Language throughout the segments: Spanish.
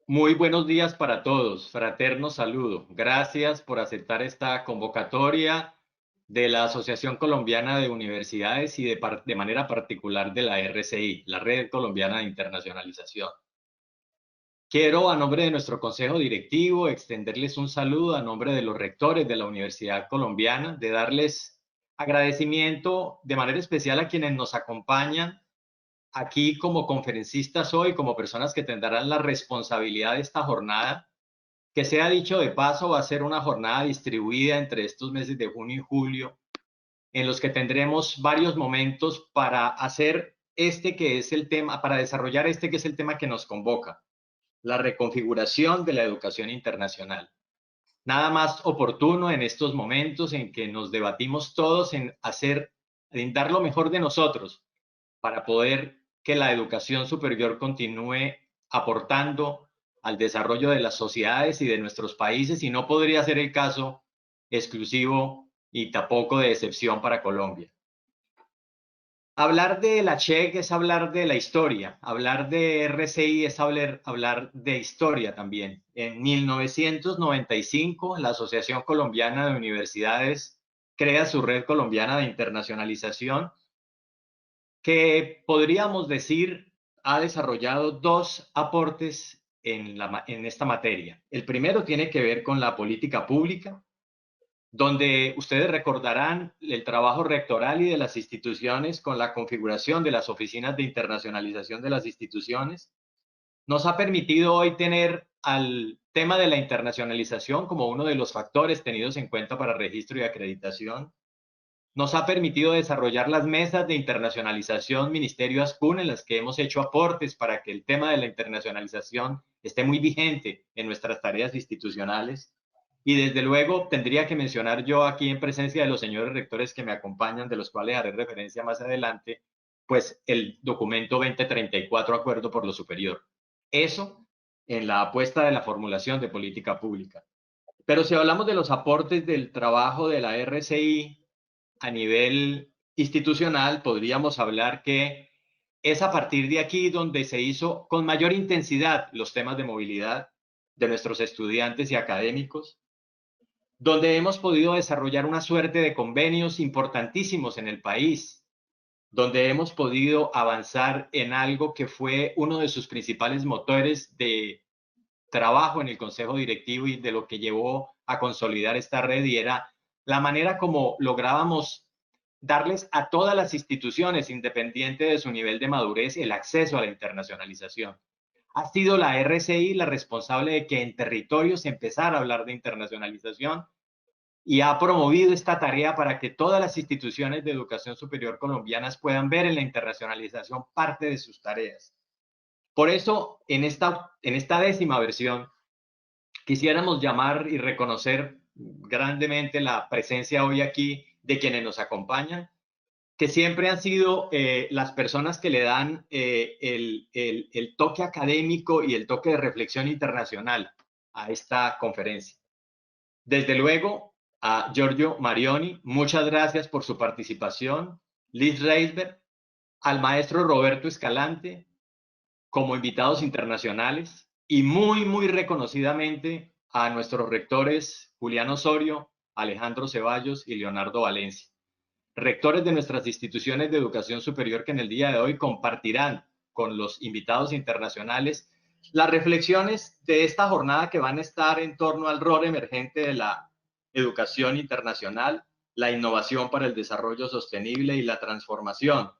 Muy buenos días para todos, fraterno saludo. Gracias por aceptar esta convocatoria de la Asociación Colombiana de Universidades y de manera particular de la RCI, la Red Colombiana de Internacionalización. Quiero, a nombre de nuestro consejo directivo, extenderles un saludo a nombre de los rectores de la Universidad Colombiana, de darles agradecimiento de manera especial a quienes nos acompañan aquí como conferencistas hoy, como personas que tendrán la responsabilidad de esta jornada, que sea dicho de paso, va a ser una jornada distribuida entre estos meses de junio y julio, en los que tendremos varios momentos para hacer este que es el tema, para desarrollar este que es el tema que nos convoca, la reconfiguración de la educación internacional. Nada más oportuno en estos momentos en que nos debatimos todos en dar lo mejor de nosotros para poder que la educación superior continúe aportando al desarrollo de las sociedades y de nuestros países, y no podría ser el caso exclusivo y tampoco de excepción para Colombia. Hablar de la CHEC es hablar de la historia, hablar de RCI es hablar de historia también. En 1995, la Asociación Colombiana de Universidades crea su Red Colombiana de Internacionalización, que podríamos decir ha desarrollado dos aportes en esta materia. El primero tiene que ver con la política pública, donde ustedes recordarán el trabajo rectoral y de las instituciones con la configuración de las oficinas de internacionalización de las instituciones. Nos ha permitido hoy tener al tema de la internacionalización como uno de los factores tenidos en cuenta para registro y acreditación. Nos ha permitido desarrollar las mesas de internacionalización Ministerio ASCUN, en las que hemos hecho aportes para que el tema de la internacionalización esté muy vigente en nuestras tareas institucionales. Y desde luego tendría que mencionar yo aquí, en presencia de los señores rectores que me acompañan, de los cuales haré referencia más adelante, pues el documento 2034, Acuerdo por lo Superior. Eso en la apuesta de la formulación de política pública. Pero si hablamos de los aportes del trabajo de la RCI a nivel institucional, podríamos hablar que es a partir de aquí donde se hizo con mayor intensidad los temas de movilidad de nuestros estudiantes y académicos, donde hemos podido desarrollar una suerte de convenios importantísimos en el país, donde hemos podido avanzar en algo que fue uno de sus principales motores de trabajo en el Consejo Directivo y de lo que llevó a consolidar esta red, y era la manera como lográbamos darles a todas las instituciones, independiente de su nivel de madurez, el acceso a la internacionalización. Ha sido la RCI la responsable de que en territorios se empezara a hablar de internacionalización, y ha promovido esta tarea para que todas las instituciones de educación superior colombianas puedan ver en la internacionalización parte de sus tareas. Por eso, en esta décima versión, quisiéramos llamar y reconocer grandemente la presencia hoy aquí de quienes nos acompañan, que siempre han sido las personas que le dan el toque académico y el toque de reflexión internacional a esta conferencia. Desde luego, a Giorgio Marioni, muchas gracias por su participación. Liz Reisberg, al maestro Roberto Escalante, como invitados internacionales, y muy reconocidamente a nuestros rectores Julián Osorio, Alejandro Ceballos y Leonardo Valencia, rectores de nuestras instituciones de educación superior, que en el día de hoy compartirán con los invitados internacionales las reflexiones de esta jornada, que van a estar en torno al rol emergente de la educación internacional, la innovación para el desarrollo sostenible y la transformación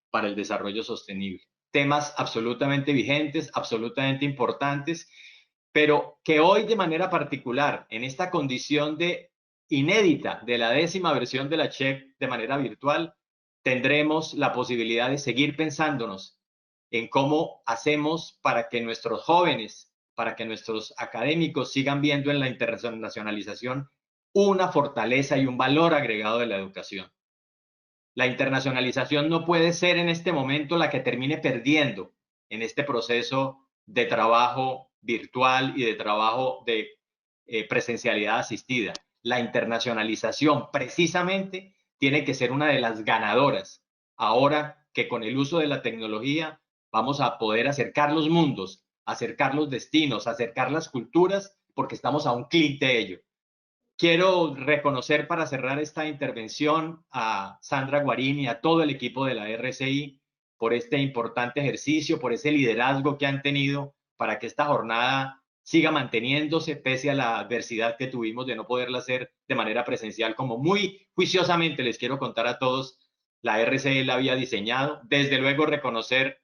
para el desarrollo sostenible. Temas absolutamente vigentes, absolutamente importantes, pero que hoy de manera particular, en esta condición de inédita de la décima versión de la CHEC de manera virtual, tendremos la posibilidad de seguir pensándonos en cómo hacemos para que nuestros jóvenes, para que nuestros académicos sigan viendo en la internacionalización una fortaleza y un valor agregado de la educación. La internacionalización no puede ser en este momento la que termine perdiendo en este proceso de trabajo virtual y de trabajo de presencialidad asistida. La internacionalización precisamente tiene que ser una de las ganadoras, ahora que con el uso de la tecnología vamos a poder acercar los mundos acercar los destinos, acercar las culturas, porque estamos a un clic de ello. Quiero reconocer para cerrar esta intervención a Sandra Guarín y a todo el equipo de la RCI por este importante ejercicio, por ese liderazgo que han tenido para que esta jornada siga manteniéndose pese a la adversidad que tuvimos de no poderla hacer de manera presencial, como muy juiciosamente les quiero contar a todos, la RCI la había diseñado. Desde luego reconocer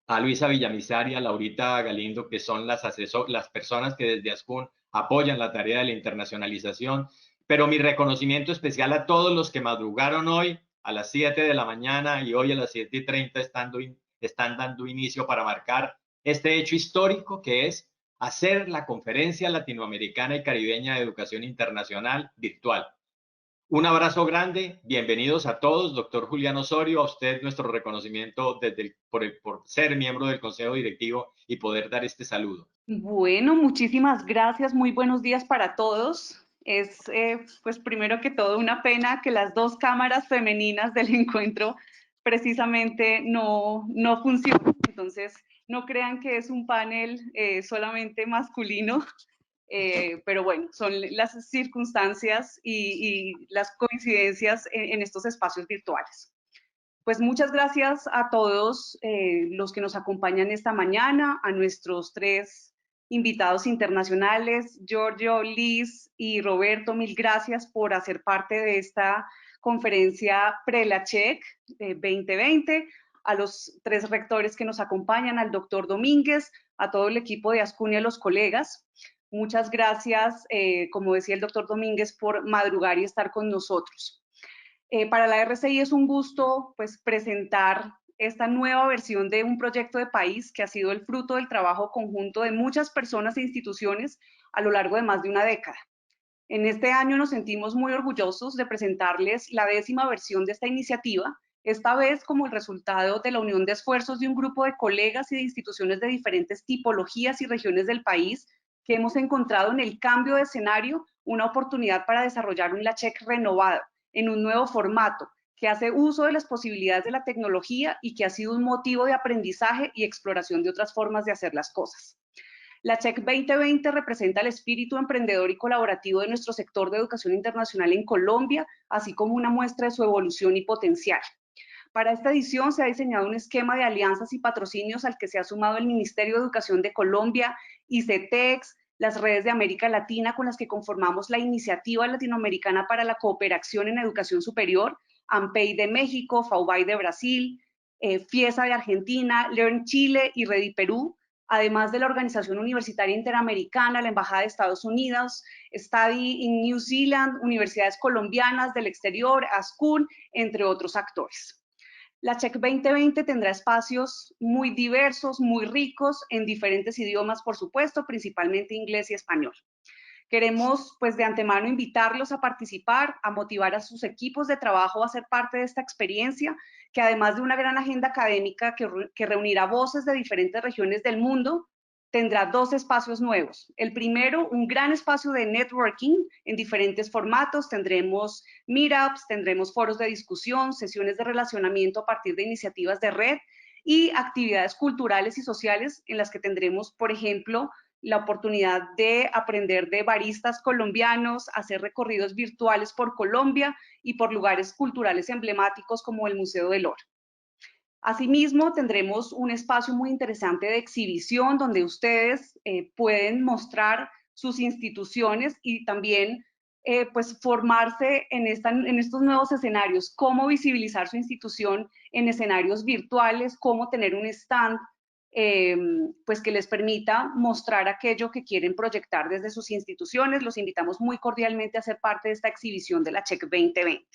a Luisa Villamizar y a Laurita Galindo, que son las personas que desde ASCUN apoyan la tarea de la internacionalización, pero mi reconocimiento especial a todos los que madrugaron hoy a las 7 de la mañana y hoy a las 7:30 están dando inicio para marcar este hecho histórico que es hacer la Conferencia Latinoamericana y Caribeña de Educación Internacional virtual. Un abrazo grande, bienvenidos a todos, doctor Julián Osorio, a usted nuestro reconocimiento por ser miembro del Consejo Directivo y poder dar este saludo. Bueno, muchísimas gracias, muy buenos días para todos. Es, pues primero que todo, una pena que las dos cámaras femeninas del encuentro precisamente no funcionen, entonces no crean que es un panel solamente masculino, pero bueno, son las circunstancias y las coincidencias en estos espacios virtuales. Pues muchas gracias a todos los que nos acompañan esta mañana, a nuestros tres invitados internacionales, Giorgio, Liz y Roberto, mil gracias por hacer parte de esta conferencia PRELACHEC 2020, a los tres rectores que nos acompañan, al doctor Domínguez, a todo el equipo de ASCUN y a los colegas. Muchas gracias, como decía el doctor Domínguez, por madrugar y estar con nosotros. Para la RCI es un gusto pues, presentar esta nueva versión de un proyecto de país que ha sido el fruto del trabajo conjunto de muchas personas e instituciones a lo largo de más de una década. En este año nos sentimos muy orgullosos de presentarles la 10ª versión de esta iniciativa, esta vez como el resultado de la unión de esfuerzos de un grupo de colegas y de instituciones de diferentes tipologías y regiones del país que hemos encontrado en el cambio de escenario una oportunidad para desarrollar un LACHEC renovado, en un nuevo formato, que hace uso de las posibilidades de la tecnología y que ha sido un motivo de aprendizaje y exploración de otras formas de hacer las cosas. LACHEC 2020 representa el espíritu emprendedor y colaborativo de nuestro sector de educación internacional en Colombia, así como una muestra de su evolución y potencial. Para esta edición se ha diseñado un esquema de alianzas y patrocinios al que se ha sumado el Ministerio de Educación de Colombia, ICETEX, las redes de América Latina con las que conformamos la Iniciativa Latinoamericana para la Cooperación en Educación Superior, AMPEI de México, FAUBAI de Brasil, FIESA de Argentina, Learn Chile y Ready Perú, además de la Organización Universitaria Interamericana, la Embajada de Estados Unidos, Study in New Zealand, universidades colombianas del exterior, ASCUN, entre otros actores. LACHEC 2020 tendrá espacios muy diversos, muy ricos, en diferentes idiomas, por supuesto, principalmente inglés y español. Queremos, pues, de antemano invitarlos a participar, a motivar a sus equipos de trabajo a ser parte de esta experiencia, que además de una gran agenda académica que reunirá voces de diferentes regiones del mundo, tendrá dos espacios nuevos. El primero, un gran espacio de networking en diferentes formatos. Tendremos meetups, tendremos foros de discusión, sesiones de relacionamiento a partir de iniciativas de red y actividades culturales y sociales en las que tendremos, por ejemplo, la oportunidad de aprender de baristas colombianos, hacer recorridos virtuales por Colombia y por lugares culturales emblemáticos como el Museo del Oro. Asimismo, tendremos un espacio muy interesante de exhibición donde ustedes pueden mostrar sus instituciones y también pues formarse en estos nuevos escenarios, cómo visibilizar su institución en escenarios virtuales, cómo tener un stand pues que les permita mostrar aquello que quieren proyectar desde sus instituciones. Los invitamos muy cordialmente a ser parte de esta exhibición de LACHEC 2020.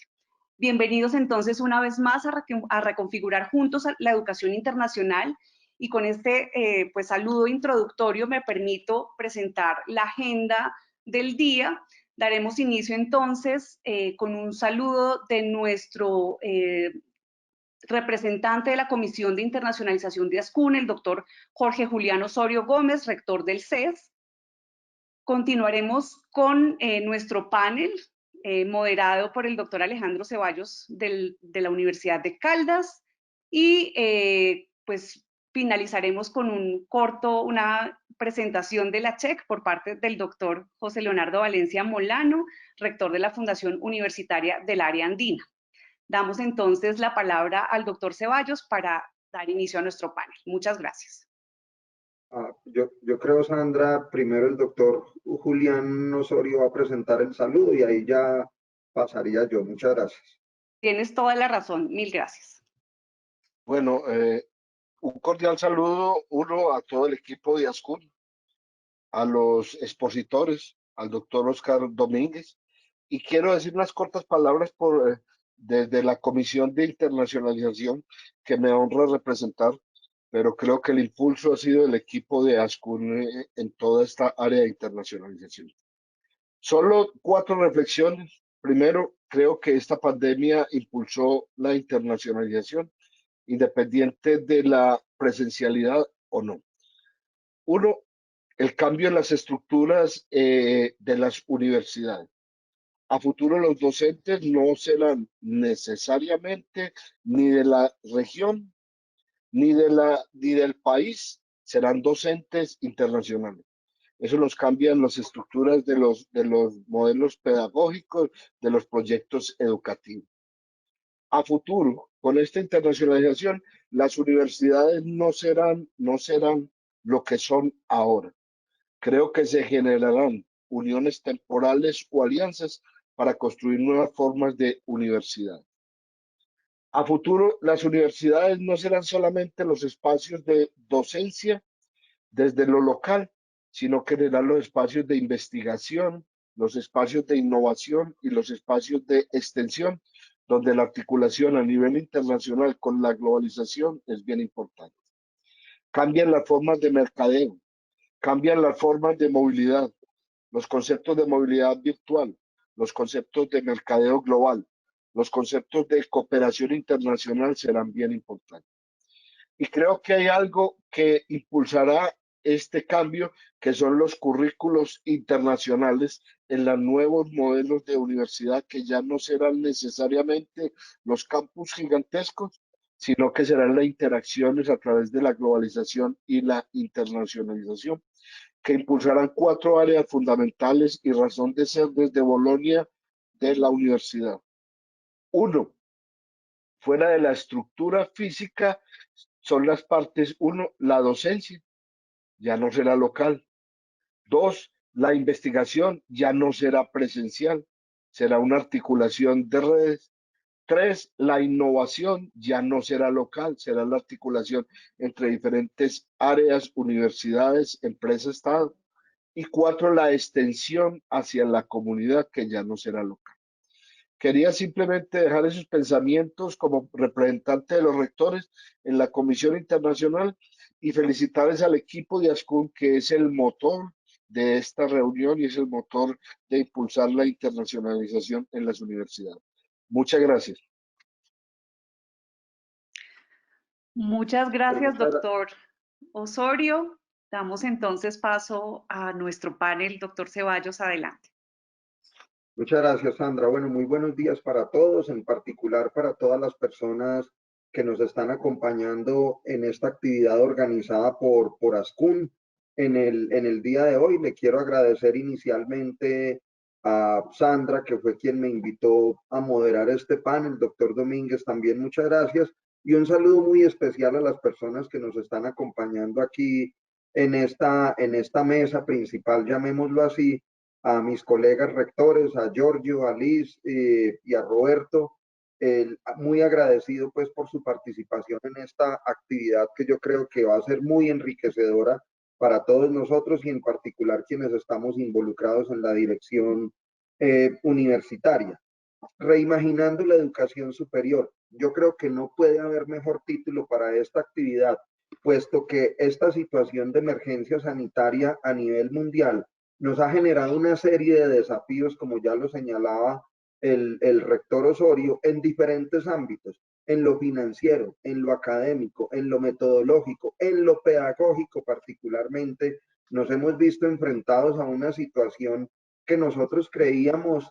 Bienvenidos entonces una vez más a reconfigurar juntos la educación internacional y con este pues saludo introductorio me permito presentar la agenda del día. Daremos inicio entonces con un saludo de nuestro representante de la Comisión de Internacionalización de ASCUN, el doctor Jorge Julián Osorio Gómez, rector del CES. Continuaremos con nuestro panel, moderado por el doctor Alejandro Ceballos de la Universidad de Caldas y pues finalizaremos con una presentación de la CHEC por parte del doctor José Leonardo Valencia Molano, rector de la Fundación Universitaria del Área Andina. Damos entonces la palabra al doctor Ceballos para dar inicio a nuestro panel. Muchas gracias. Yo creo, Sandra, primero el doctor Julián Osorio va a presentar el saludo y ahí ya pasaría yo. Muchas gracias. Tienes toda la razón. Mil gracias. Bueno, un cordial saludo, uno, a todo el equipo de ASCUN, a los expositores, al doctor Oscar Domínguez, y quiero decir unas cortas palabras desde la Comisión de Internacionalización que me honra representar, pero creo que el impulso ha sido el equipo de ASCUN en toda esta área de internacionalización. Solo 4 reflexiones. Primero, creo que esta pandemia impulsó la internacionalización, independiente de la presencialidad o no. Uno, el cambio en las estructuras de las universidades. A futuro los docentes no serán necesariamente ni de la región ni del país, serán docentes internacionales. Eso nos cambia en las estructuras de los modelos pedagógicos, de los proyectos educativos. A futuro, con esta internacionalización, las universidades no serán lo que son ahora. Creo que se generarán uniones temporales o alianzas para construir nuevas formas de universidad. A futuro, las universidades no serán solamente los espacios de docencia desde lo local, sino que serán los espacios de investigación, los espacios de innovación y los espacios de extensión, donde la articulación a nivel internacional con la globalización es bien importante. Cambian las formas de mercadeo, cambian las formas de movilidad, los conceptos de movilidad virtual, los conceptos de mercadeo global, los conceptos de cooperación internacional serán bien importantes. Y creo que hay algo que impulsará este cambio, que son los currículos internacionales en los nuevos modelos de universidad, que ya no serán necesariamente los campus gigantescos, sino que serán las interacciones a través de la globalización y la internacionalización, que impulsarán 4 áreas fundamentales y razón de ser desde Bolonia de la universidad. 1, fuera de la estructura física, son las partes. 1, la docencia, ya no será local. 2, la investigación ya no será presencial, será una articulación de redes. 3, la innovación ya no será local, será la articulación entre diferentes áreas, universidades, empresas, Estado. Y 4, la extensión hacia la comunidad, que ya no será local. Quería simplemente dejar esos pensamientos como representante de los rectores en la Comisión Internacional y felicitarles al equipo de ASCUN, que es el motor de esta reunión y es el motor de impulsar la internacionalización en las universidades. Muchas gracias. Muchas gracias, doctor Osorio. Damos entonces paso a nuestro panel. Doctor Ceballos, adelante. Muchas gracias, Sandra. Bueno, muy buenos días para todos, en particular para todas las personas que nos están acompañando en esta actividad organizada por ASCUN. En el día de hoy le quiero agradecer inicialmente a Sandra, que fue quien me invitó a moderar este panel. Doctor Domínguez, también muchas gracias. Y un saludo muy especial a las personas que nos están acompañando aquí en esta mesa principal, llamémoslo así, a mis colegas rectores, a Giorgio, a Liz y a Roberto, muy agradecido pues por su participación en esta actividad que yo creo que va a ser muy enriquecedora para todos nosotros y en particular quienes estamos involucrados en la dirección universitaria. Reimaginando la educación superior. Yo creo que no puede haber mejor título para esta actividad, puesto que esta situación de emergencia sanitaria a nivel mundial nos ha generado una serie de desafíos, como ya lo señalaba el rector Osorio, en diferentes ámbitos, en lo financiero, en lo académico, en lo metodológico, en lo pedagógico particularmente. Nos hemos visto enfrentados a una situación que nosotros creíamos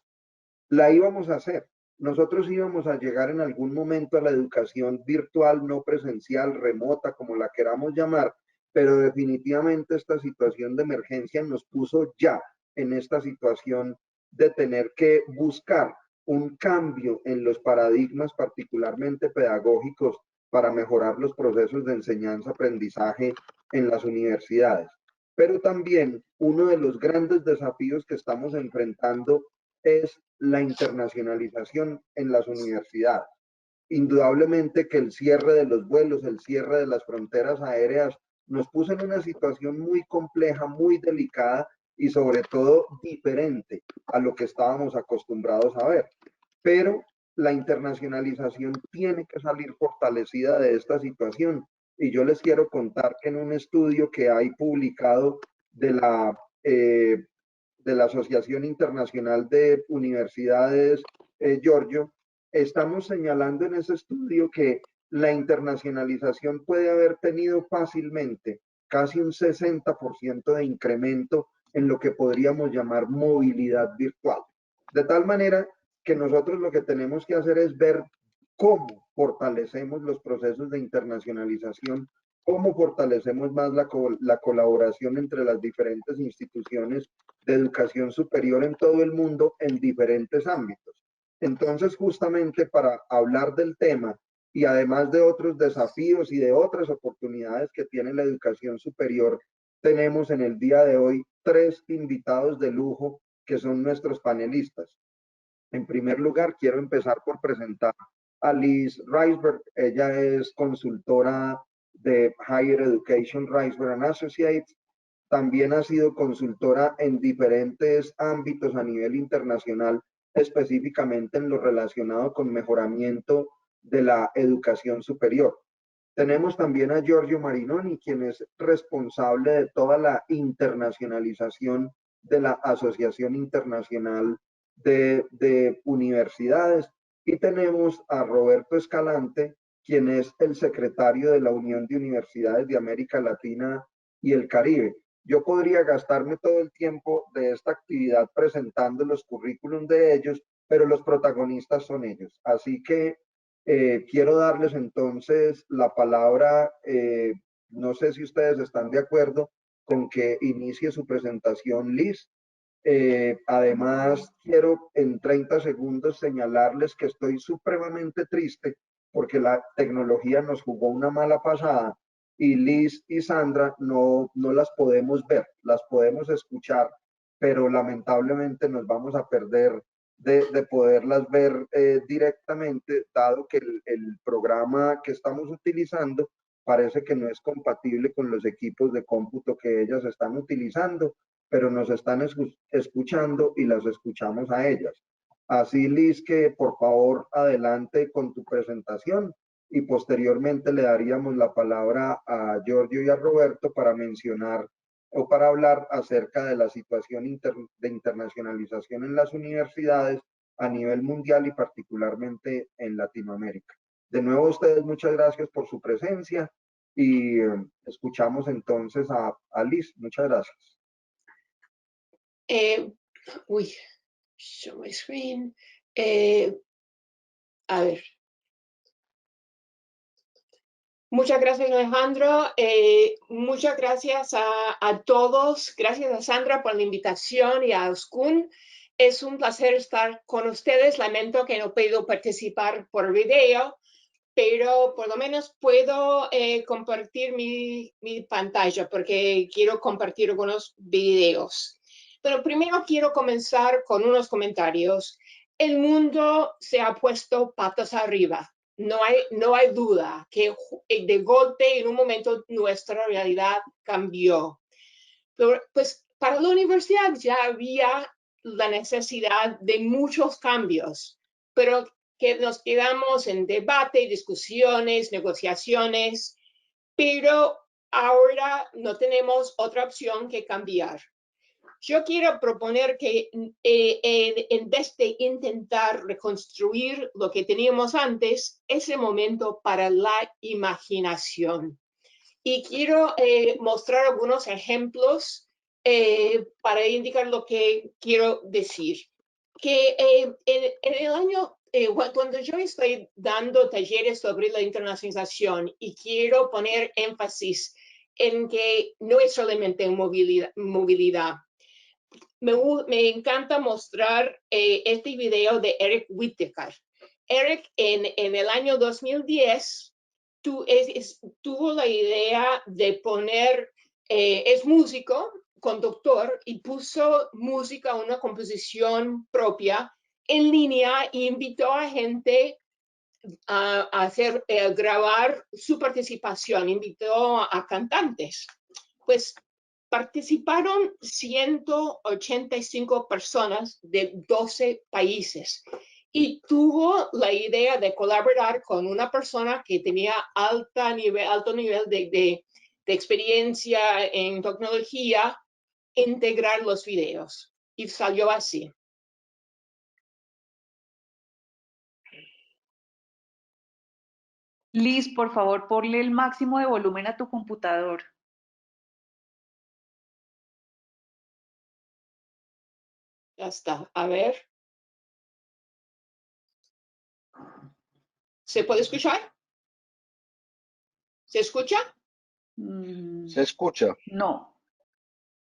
la íbamos a hacer, nosotros íbamos a llegar en algún momento a la educación virtual, no presencial, remota, como la queramos llamar, pero definitivamente esta situación de emergencia nos puso ya en esta situación de tener que buscar un cambio en los paradigmas, particularmente pedagógicos, para mejorar los procesos de enseñanza-aprendizaje en las universidades. Pero también uno de los grandes desafíos que estamos enfrentando es la internacionalización en las universidades. Indudablemente que el cierre de los vuelos, el cierre de las fronteras aéreas nos puso en una situación muy compleja, muy delicada y sobre todo diferente a lo que estábamos acostumbrados a ver. Pero la internacionalización tiene que salir fortalecida de esta situación. Y yo les quiero contar que en un estudio que hay publicado de la Asociación Internacional de Universidades, Giorgio, estamos señalando en ese estudio que la internacionalización puede haber tenido fácilmente casi un 60% de incremento en lo que podríamos llamar movilidad virtual. De tal manera que nosotros lo que tenemos que hacer es ver cómo fortalecemos los procesos de internacionalización, cómo fortalecemos más la colaboración entre las diferentes instituciones de educación superior en todo el mundo en diferentes ámbitos. Entonces, justamente para hablar del tema y además de otros desafíos y de otras oportunidades que tiene la educación superior, tenemos en el día de hoy 3 invitados de lujo que son nuestros panelistas. En primer lugar, quiero empezar por presentar a Liz Reisberg. Ella es consultora de Higher Education, Reisberg & Associates. También ha sido consultora en diferentes ámbitos a nivel internacional, específicamente en lo relacionado con mejoramiento de la educación superior. Tenemos también a Giorgio Marinoni, quien es responsable de toda la internacionalización de la Asociación Internacional de Universidades. Y tenemos a Roberto Escalante, quien es el secretario de la Unión de Universidades de América Latina y el Caribe. Yo podría gastarme todo el tiempo de esta actividad presentando los currículums de ellos, pero los protagonistas son ellos. Así que quiero darles entonces la palabra. No sé si ustedes están de acuerdo con que inicie su presentación Liz. Además, quiero en 30 segundos señalarles que estoy supremamente triste porque la tecnología nos jugó una mala pasada y Liz y Sandra no las podemos ver, las podemos escuchar, pero lamentablemente nos vamos a perder de poderlas ver directamente, dado que el programa que estamos utilizando parece que no es compatible con los equipos de cómputo que ellas están utilizando, pero nos están escuchando y las escuchamos a ellas. Así, Liz, que por favor adelante con tu presentación y posteriormente le daríamos la palabra a Giorgio y a Roberto para mencionar o para hablar acerca de la situación de internacionalización en las universidades a nivel mundial y particularmente en Latinoamérica. De nuevo, a ustedes muchas gracias por su presencia y escuchamos entonces a Liz. Muchas gracias. Show my screen. A ver. Muchas gracias, Alejandro. Muchas gracias a todos. Gracias a Sandra por la invitación y a Ascun. Es un placer estar con ustedes. Lamento que no he podido participar por video, pero por lo menos puedo compartir mi pantalla porque quiero compartir algunos videos. Pero primero quiero comenzar con unos comentarios. El mundo se ha puesto patas arriba. No hay duda que de golpe en un momento nuestra realidad cambió. Pero pues para la universidad ya había la necesidad de muchos cambios, pero que nos quedamos en debate, discusiones, negociaciones, pero ahora no tenemos otra opción que cambiar. Yo quiero proponer que en vez de intentar reconstruir lo que teníamos antes, es el momento para la imaginación. Y quiero mostrar algunos ejemplos para indicar lo que quiero decir. Que en el año cuando yo estoy dando talleres sobre la internacionalización y quiero poner énfasis en que no es solamente movilidad. Me encanta mostrar este video de Eric Whittaker. Eric en el año 2010 tuvo la idea de poner, es músico, conductor, y puso música, una composición propia en línea e invitó a gente a grabar su participación, invitó a cantantes. Pues participaron 185 personas de 12 países y tuvo la idea de colaborar con una persona que tenía alto nivel de experiencia en tecnología, integrar los videos. Y salió así. Liz, por favor, ponle el máximo de volumen a tu computador. Ya está. A ver. ¿Se puede escuchar? ¿Se escucha? Se escucha. No.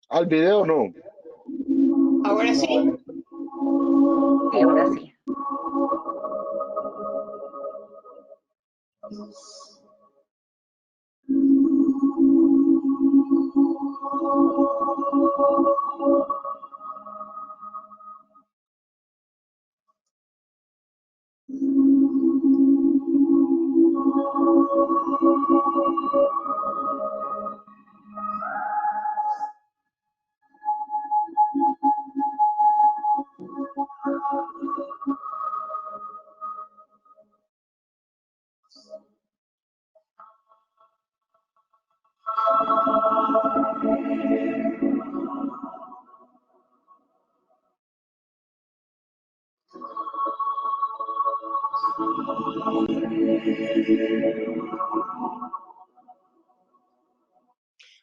Al video no. ¿Ahora sí? Sí, ahora sí.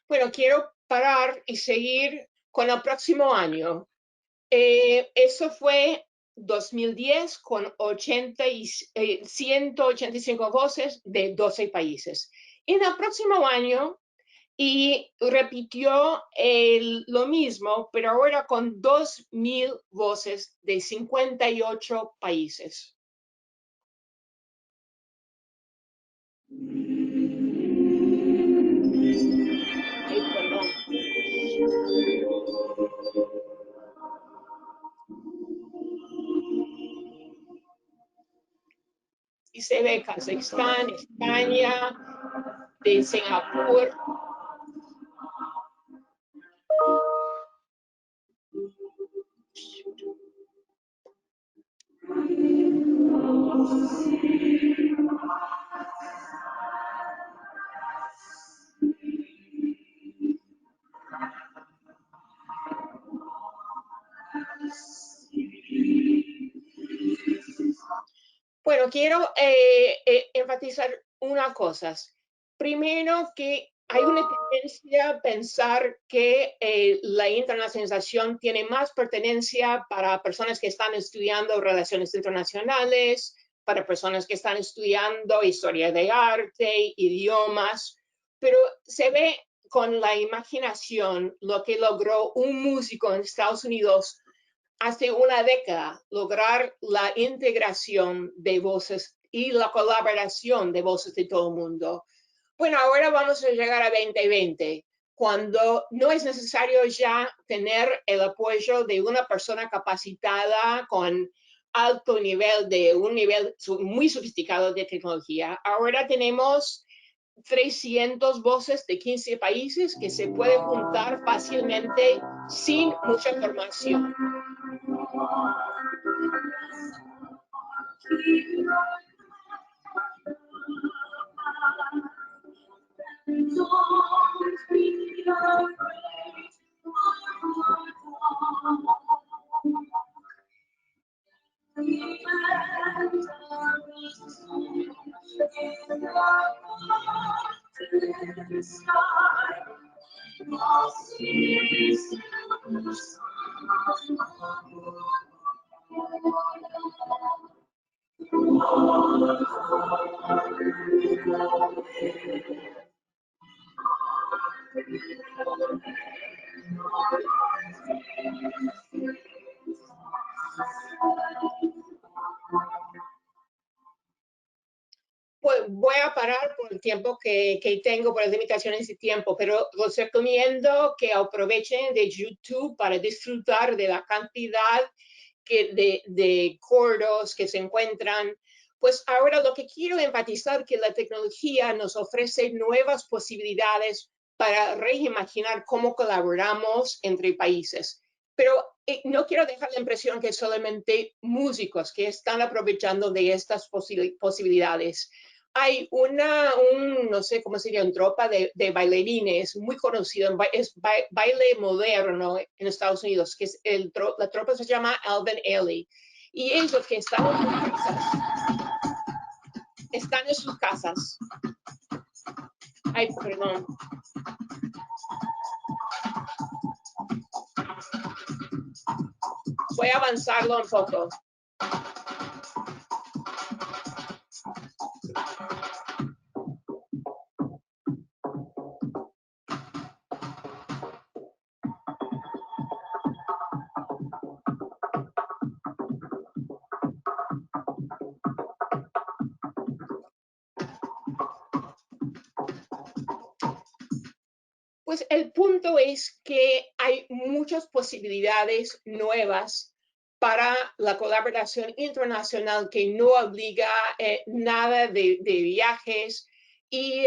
Bueno, quiero parar y seguir con el próximo año. Eso fue 2010 con 185 voces de 12 países. En el próximo año, y repitió lo mismo, pero ahora con 2,000 voces de 58 países. Ay, perdón. Y se ve Kazajstán, España, de Singapur. Bueno, quiero enfatizar unas cosas. Primero, que hay una tendencia a pensar que la internacionalización tiene más pertenencia para personas que están estudiando relaciones internacionales, para personas que están estudiando historia de arte, idiomas, pero se ve con la imaginación lo que logró un músico en Estados Unidos hace una década, lograr la integración de voces y la colaboración de voces de todo el mundo. Bueno, ahora vamos a llegar a 2020, cuando no es necesario ya tener el apoyo de una persona capacitada con alto nivel, de un nivel muy sofisticado de tecnología. Ahora tenemos 300 voces de 15 países que se pueden juntar fácilmente sin mucha formación. Pues voy a parar por el tiempo que tengo, por las limitaciones de tiempo, pero los recomiendo que aprovechen de YouTube para disfrutar de la cantidad de cortos que se encuentran. Pues ahora lo que quiero enfatizar que la tecnología nos ofrece nuevas posibilidades para reimaginar cómo colaboramos entre países. Pero no quiero dejar la impresión que solamente músicos que están aprovechando de estas posibilidades. Hay no sé cómo sería, una tropa de bailarines muy conocido, es baile moderno en Estados Unidos, que es la tropa se llama Alvin Ailey. Y ellos que están en sus casas. Ay, perdón. Voy a avanzarlo un poco. Pues el punto es que hay muchas posibilidades nuevas para la colaboración internacional que no obliga nada de viajes y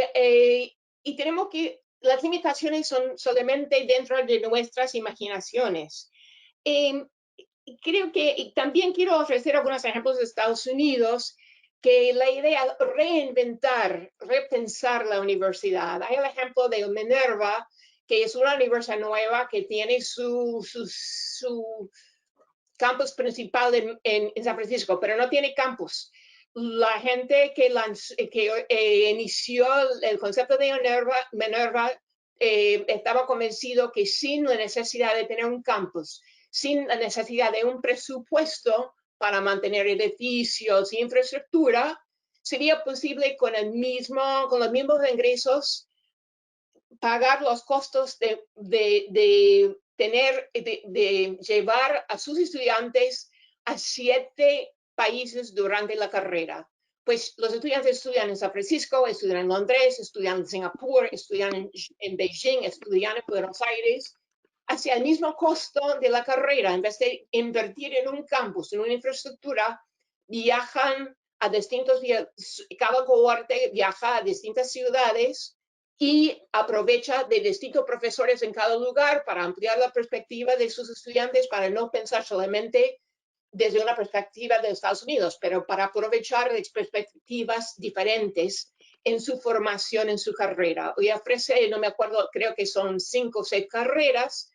tenemos que, las limitaciones son solamente dentro de nuestras imaginaciones. Creo que también quiero ofrecer algunos ejemplos de Estados Unidos que la idea de reinventar, repensar la universidad. Hay el ejemplo de Minerva, que es una universidad nueva que tiene su campus principal en San Francisco, pero no tiene campus. La gente que inició el concepto de Minerva estaba convencido que sin la necesidad de tener un campus, sin la necesidad de un presupuesto para mantener edificios e infraestructura, sería posible con los mismos ingresos pagar los costos de llevar a sus estudiantes a 7 países durante la carrera. Pues los estudiantes estudian en San Francisco, estudian en Londres, estudian en Singapur, estudian en Beijing, estudian en Buenos Aires, hacia el mismo costo de la carrera. En vez de invertir en un campus, en una infraestructura, viajan a cada cohorte viaja a distintas ciudades y aprovecha de distintos profesores en cada lugar para ampliar la perspectiva de sus estudiantes, para no pensar solamente desde una perspectiva de Estados Unidos, pero para aprovechar perspectivas diferentes en su formación, en su carrera. Hoy ofrece, no me acuerdo, creo que son 5 o 6 carreras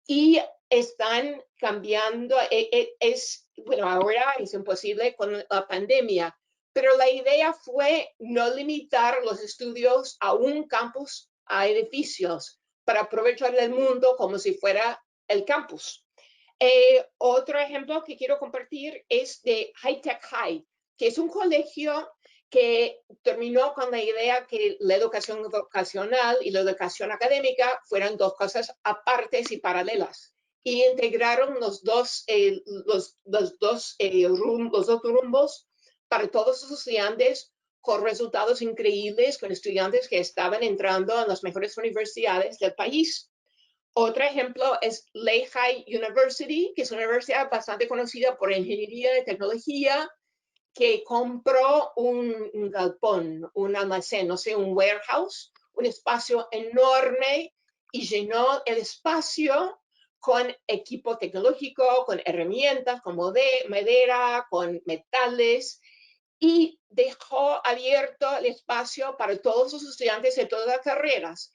y están cambiando. Bueno, ahora es imposible con la pandemia, pero la idea fue no limitar los estudios a un campus, a edificios, para aprovechar el mundo como si fuera el campus. Otro ejemplo que quiero compartir es de High Tech High, que es un colegio que terminó con la idea que la educación vocacional y la educación académica fueran 2 cosas apartes y paralelas. Y integraron los dos rumbos para todos sus estudiantes, con resultados increíbles, con estudiantes que estaban entrando en las mejores universidades del país. Otro ejemplo es Lehigh University, que es una universidad bastante conocida por ingeniería y tecnología, que compró un galpón, un almacén, no sé, un warehouse, un espacio enorme, y llenó el espacio con equipo tecnológico, con herramientas, con madera, con metales, y dejó abierto el espacio para todos los estudiantes de todas las carreras.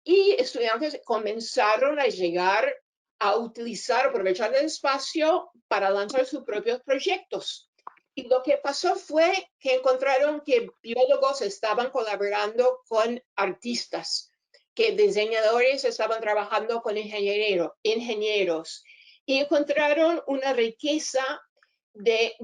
Y estudiantes comenzaron a llegar a aprovechar el espacio para lanzar sus propios proyectos. Y lo que pasó fue que encontraron que biólogos estaban colaborando con artistas, que diseñadores estaban trabajando con ingenieros, y encontraron una riqueza de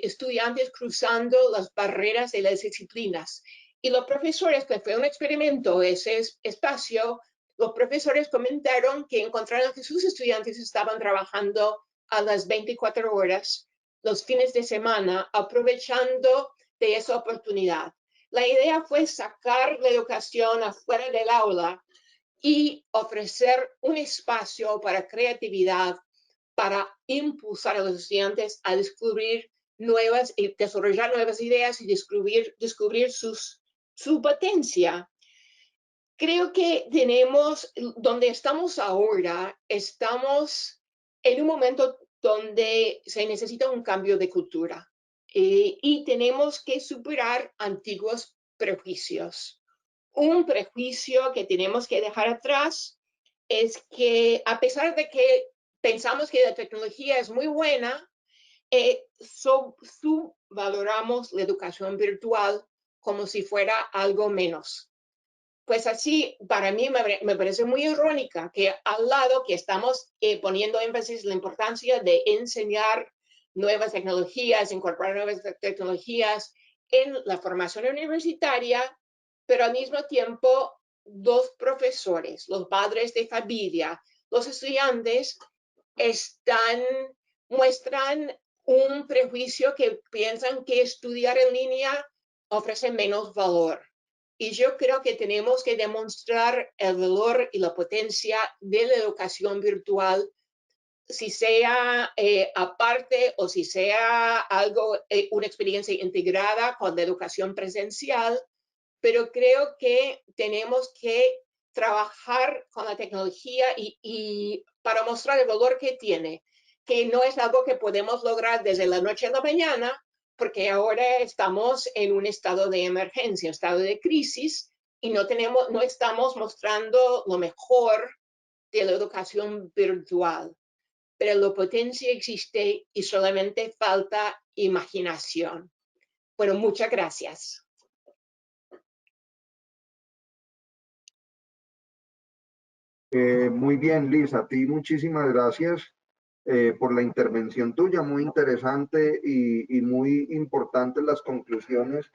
estudiantes cruzando las barreras de las disciplinas. Y los profesores, que fue un experimento ese espacio, los profesores comentaron que encontraron que sus estudiantes estaban trabajando a las 24 horas los fines de semana, aprovechando de esa oportunidad. La idea fue sacar la educación afuera del aula y ofrecer un espacio para creatividad, para impulsar a los estudiantes a descubrir nuevas y desarrollar nuevas ideas y descubrir su potencia. Creo que tenemos, donde estamos ahora, estamos en un momento donde se necesita un cambio de cultura y tenemos que superar antiguos prejuicios. Un prejuicio que tenemos que dejar atrás es que a pesar de que pensamos que la tecnología es muy buena, subvaloramos la educación virtual como si fuera algo menos. Pues así, para mí me parece muy irónica que al lado que estamos poniendo énfasis en la importancia de enseñar nuevas tecnologías, incorporar nuevas tecnologías en la formación universitaria, pero al mismo tiempo los profesores, los padres de familia, los estudiantes muestran un prejuicio que piensan que estudiar en línea ofrece menos valor. Y yo creo que tenemos que demostrar el valor y la potencia de la educación virtual, si sea aparte o si sea algo, una experiencia integrada con la educación presencial, pero creo que tenemos que trabajar con la tecnología y para mostrar el valor que tiene, que no es algo que podemos lograr desde la noche a la mañana, porque ahora estamos en un estado de emergencia, un estado de crisis, y no estamos mostrando lo mejor de la educación virtual. Pero la potencia existe y solamente falta imaginación. Bueno, muchas gracias. Muy bien, Liz, a ti muchísimas gracias por la intervención tuya, muy interesante y muy importantes las conclusiones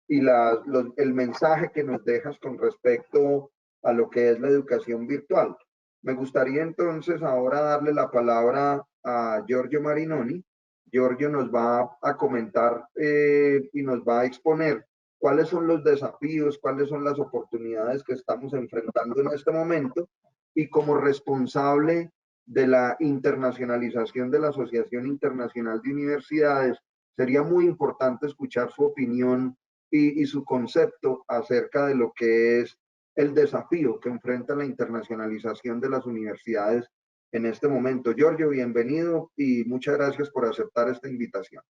y el mensaje que nos dejas con respecto a lo que es la educación virtual. Me gustaría entonces ahora darle la palabra a Giorgio Marinoni. Giorgio nos va a comentar y nos va a exponer cuáles son los desafíos, cuáles son las oportunidades que estamos enfrentando en este momento y como responsable de la internacionalización de la Asociación Internacional de Universidades, sería muy importante escuchar su opinión y su concepto acerca de lo que es el desafío que enfrenta la internacionalización de las universidades en este momento. Giorgio, bienvenido y muchas gracias por aceptar esta invitación.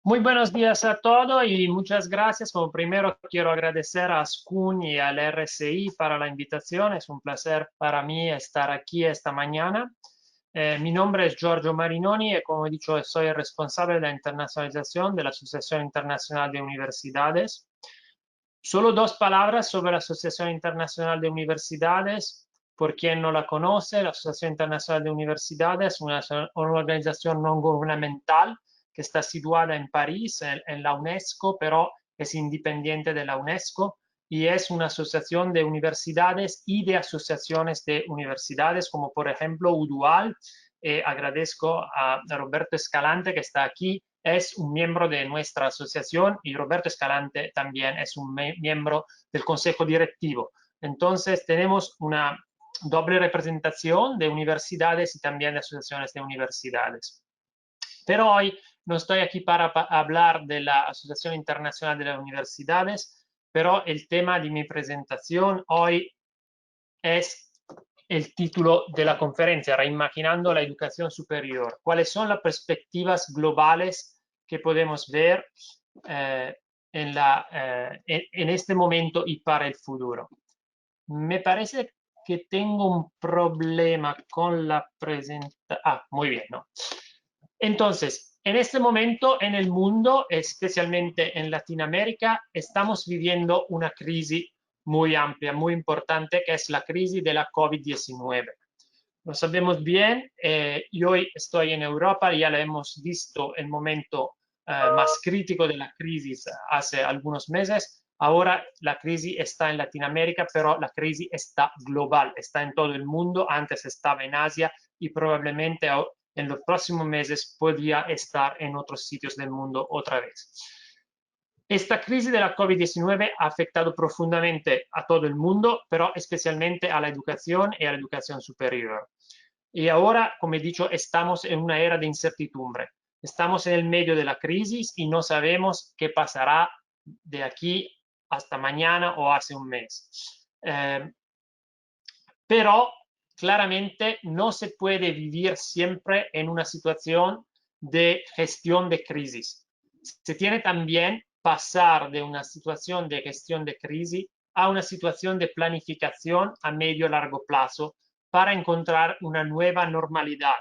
Muy buenos días a todos y muchas gracias. Como primero quiero agradecer a Ascun y al RCI para la invitación. Es un placer para mí estar aquí esta mañana. Mi nombre es Giorgio Marinoni y como he dicho soy el responsable de la internacionalización de la Asociación Internacional de Universidades. Solo dos palabras sobre la Asociación Internacional de Universidades. Por quien no la conoce, la Asociación Internacional de Universidades es una organización no gubernamental que está situada en París, en la UNESCO, pero es independiente de la UNESCO y es una asociación de universidades y de asociaciones de universidades, como por ejemplo UDUAL. Agradezco a Roberto Escalante que está aquí, es un miembro de nuestra asociación y Roberto Escalante también es un miembro del Consejo Directivo. Entonces tenemos una doble representación de universidades y también de asociaciones de universidades. Pero hoy no estoy aquí para hablar de la Asociación Internacional de las Universidades, pero el tema de mi presentación hoy es el título de la conferencia, Reimaginando la Educación Superior. ¿Cuáles son las perspectivas globales que podemos ver en este momento y para el futuro? Me parece que tengo un problema con la presentación. Ah, muy bien, ¿no? Entonces, en este momento en el mundo, especialmente en Latinoamérica, estamos viviendo una crisis muy amplia, muy importante, que es la crisis de la COVID-19. Lo sabemos bien y hoy estoy en Europa, ya lo hemos visto el momento más crítico de la crisis hace algunos meses. Ahora la crisis está en Latinoamérica, pero la crisis está global, está en todo el mundo. Antes estaba en Asia y probablemente en los próximos meses podría estar en otros sitios del mundo otra vez. Esta crisis de la COVID-19 ha afectado profundamente a todo el mundo, pero especialmente a la educación y a la educación superior. Y ahora, como he dicho, estamos en una era de incertidumbre. Estamos en el medio de la crisis y no sabemos qué pasará de aquí hasta mañana o hace un mes. Pero claramente no se puede vivir siempre en una situación de gestión de crisis. Se tiene también pasar de una situación de gestión de crisis a una situación de planificación a medio y largo plazo para encontrar una nueva normalidad.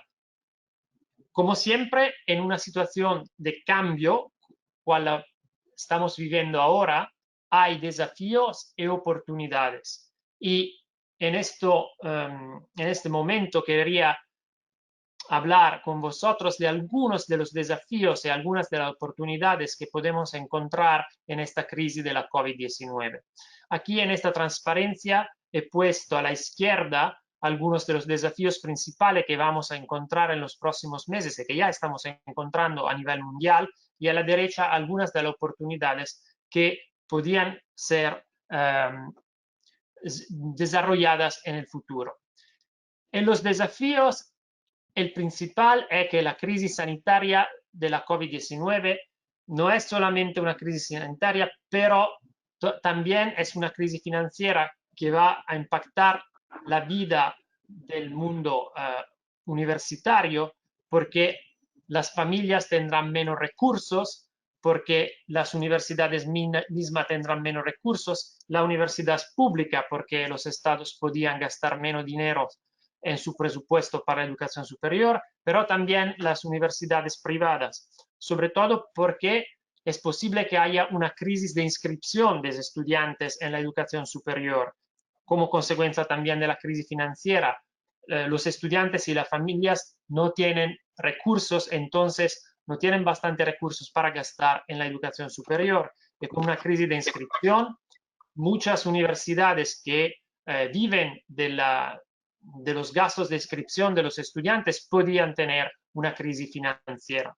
Como siempre, en una situación de cambio, cual estamos viviendo ahora, hay desafíos y oportunidades. Y en este momento quería hablar con vosotros de algunos de los desafíos y algunas de las oportunidades que podemos encontrar en esta crisis de la COVID-19. Aquí en esta transparencia he puesto a la izquierda algunos de los desafíos principales que vamos a encontrar en los próximos meses y que ya estamos encontrando a nivel mundial, y a la derecha algunas de las oportunidades que podrían ser desarrolladas en el futuro. En los desafíos, el principal es que la crisis sanitaria de la COVID-19 no es solamente una crisis sanitaria, pero también es una crisis financiera que va a impactar la vida del mundo universitario, porque las familias tendrán menos recursos, porque las universidades mismas tendrán menos recursos, la universidad es pública porque los estados podían gastar menos dinero en su presupuesto para educación superior, pero también las universidades privadas, sobre todo porque es posible que haya una crisis de inscripción de estudiantes en la educación superior, como consecuencia también de la crisis financiera. Los estudiantes y las familias no tienen recursos, entonces no tienen bastante recursos para gastar en la educación superior. Y con una crisis de inscripción, muchas universidades que viven de los gastos de inscripción de los estudiantes podrían tener una crisis financiera.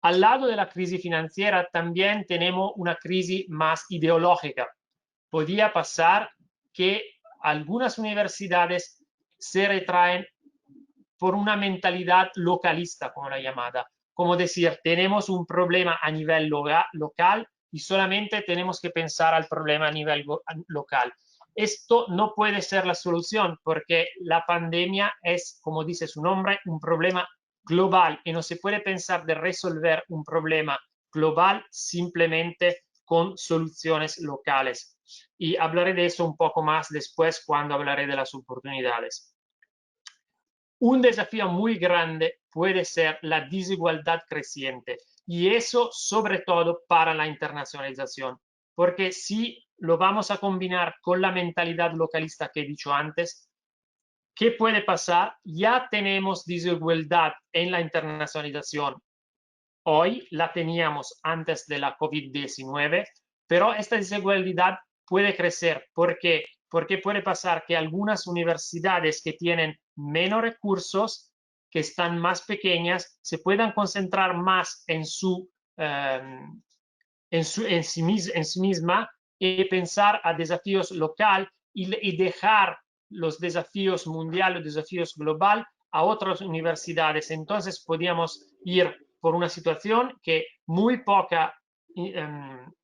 Al lado de la crisis financiera también tenemos una crisis más ideológica. Podría pasar que algunas universidades se retraen por una mentalidad localista, como la llamada. Como decir, tenemos un problema a nivel local y solamente tenemos que pensar al problema a nivel local. Esto no puede ser la solución porque la pandemia es, como dice su nombre, un problema global y no se puede pensar de resolver un problema global simplemente con soluciones locales. Y hablaré de eso un poco más después cuando hablaré de las oportunidades. Un desafío muy grande puede ser la desigualdad creciente y eso sobre todo para la internacionalización, porque si lo vamos a combinar con la mentalidad localista que he dicho antes, ¿qué puede pasar? Ya tenemos desigualdad en la internacionalización. Hoy la teníamos antes de la COVID-19, pero esta desigualdad puede crecer. ¿Por qué? Porque puede pasar que algunas universidades que tienen menos recursos, que están más pequeñas, se puedan concentrar más en sí misma y pensar a desafíos locales y dejar los desafíos mundiales, los desafíos globales a otras universidades. Entonces podríamos ir por una situación que muy pocas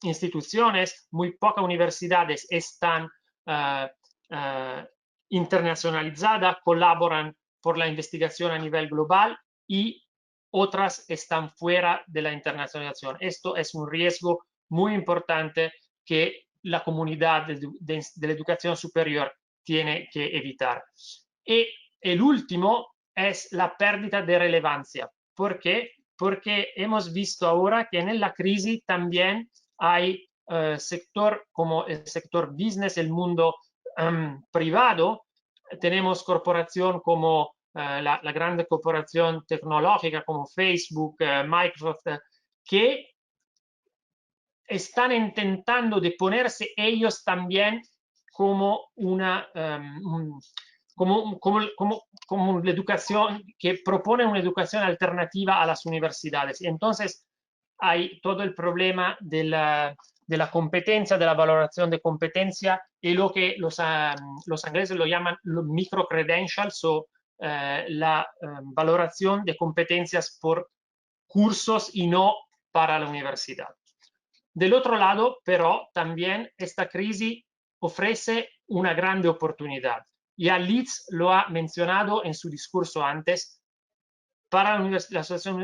instituciones, muy pocas universidades están internacionalizadas, colaboran por la investigación a nivel global y otras están fuera de la internacionalización. Esto es un riesgo muy importante que la comunidad de la educación superior tiene que evitar. Y el último es la pérdida de relevancia. ¿Por qué? Porque hemos visto ahora que en la crisis también hay sector como el sector business, el mundo privado. Tenemos corporación como la grande corporación tecnológica como Facebook, Microsoft, que están intentando de ponerse ellos también como una como la educación que propone una educación alternativa a las universidades. Entonces hay todo el problema de la competencia, de la valoración de competencia y lo que los ingleses lo llaman micro credentials o la valoración de competencias por cursos y no para la universidad. Del otro lado, pero también esta crisis ofrece una grande oportunidad. Ya Leeds lo ha mencionado en su discurso antes. Para la Asociación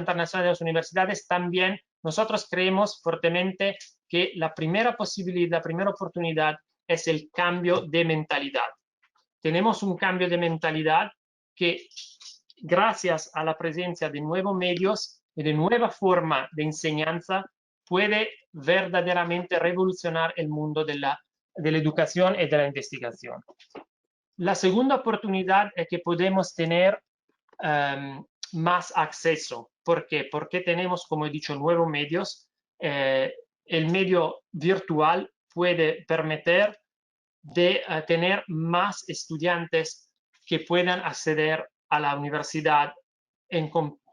Internacional de las Universidades también nosotros creemos fuertemente que la primera posibilidad, la primera oportunidad es el cambio de mentalidad. Tenemos un cambio de mentalidad que gracias a la presencia de nuevos medios y de nueva forma de enseñanza puede verdaderamente revolucionar el mundo de la educación y de la investigación. La segunda oportunidad es que podemos tener más acceso. ¿Por qué? Porque tenemos, como he dicho, nuevos medios. El medio virtual puede permitir de tener más estudiantes que puedan acceder a la universidad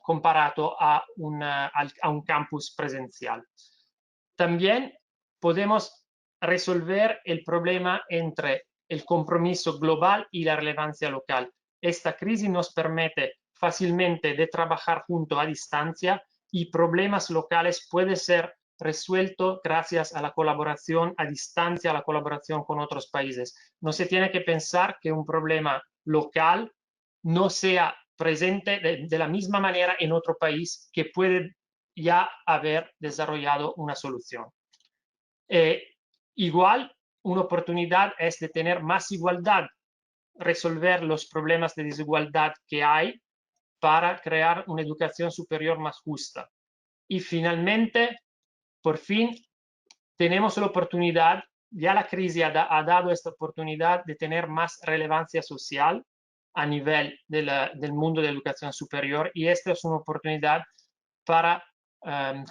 comparado a un campus presencial. También podemos resolver el problema entre el compromiso global y la relevancia local. Esta crisis nos permite fácilmente de trabajar juntos a distancia y problemas locales pueden ser resueltos gracias a la colaboración a distancia, a la colaboración con otros países. No se tiene que pensar que un problema local no sea presente de la misma manera en otro país que puede ya haber desarrollado una solución. Igual, una oportunidad es de tener más igualdad, resolver los problemas de desigualdad que hay para crear una educación superior más justa. Y finalmente, por fin, tenemos la oportunidad, ya la crisis ha dado esta oportunidad de tener más relevancia social a nivel del mundo de la educación superior, y esta es una oportunidad para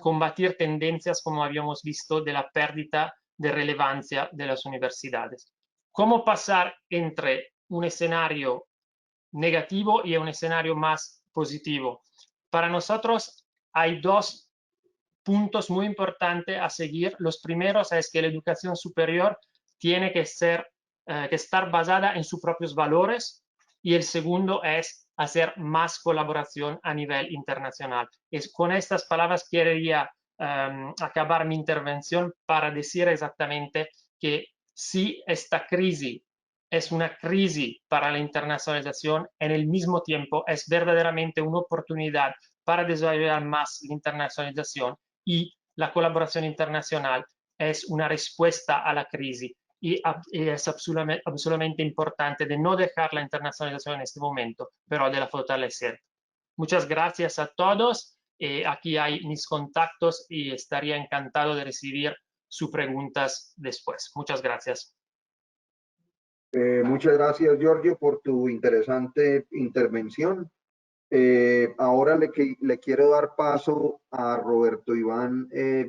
combatir tendencias, como habíamos visto, de la pérdida de relevancia de las universidades. ¿Cómo pasar entre un escenario negativo y un escenario más positivo? Para nosotros hay dos puntos muy importantes a seguir. Los primeros es que la educación superior tiene que estar basada en sus propios valores, y el segundo es hacer más colaboración a nivel internacional. Con estas palabras quería acabar mi intervención para decir exactamente que si esta crisis es una crisis para la internacionalización, en el mismo tiempo es verdaderamente una oportunidad para desarrollar más la internacionalización, y la colaboración internacional es una respuesta a la crisis, y es absolutamente importante de no dejar la internacionalización en este momento, pero de la fortalecer. Muchas gracias a todos. Aquí hay mis contactos y estaría encantado de recibir sus preguntas después. Muchas gracias. Muchas gracias, Giorgio, por tu interesante intervención. Ahora le quiero dar paso a Roberto Iván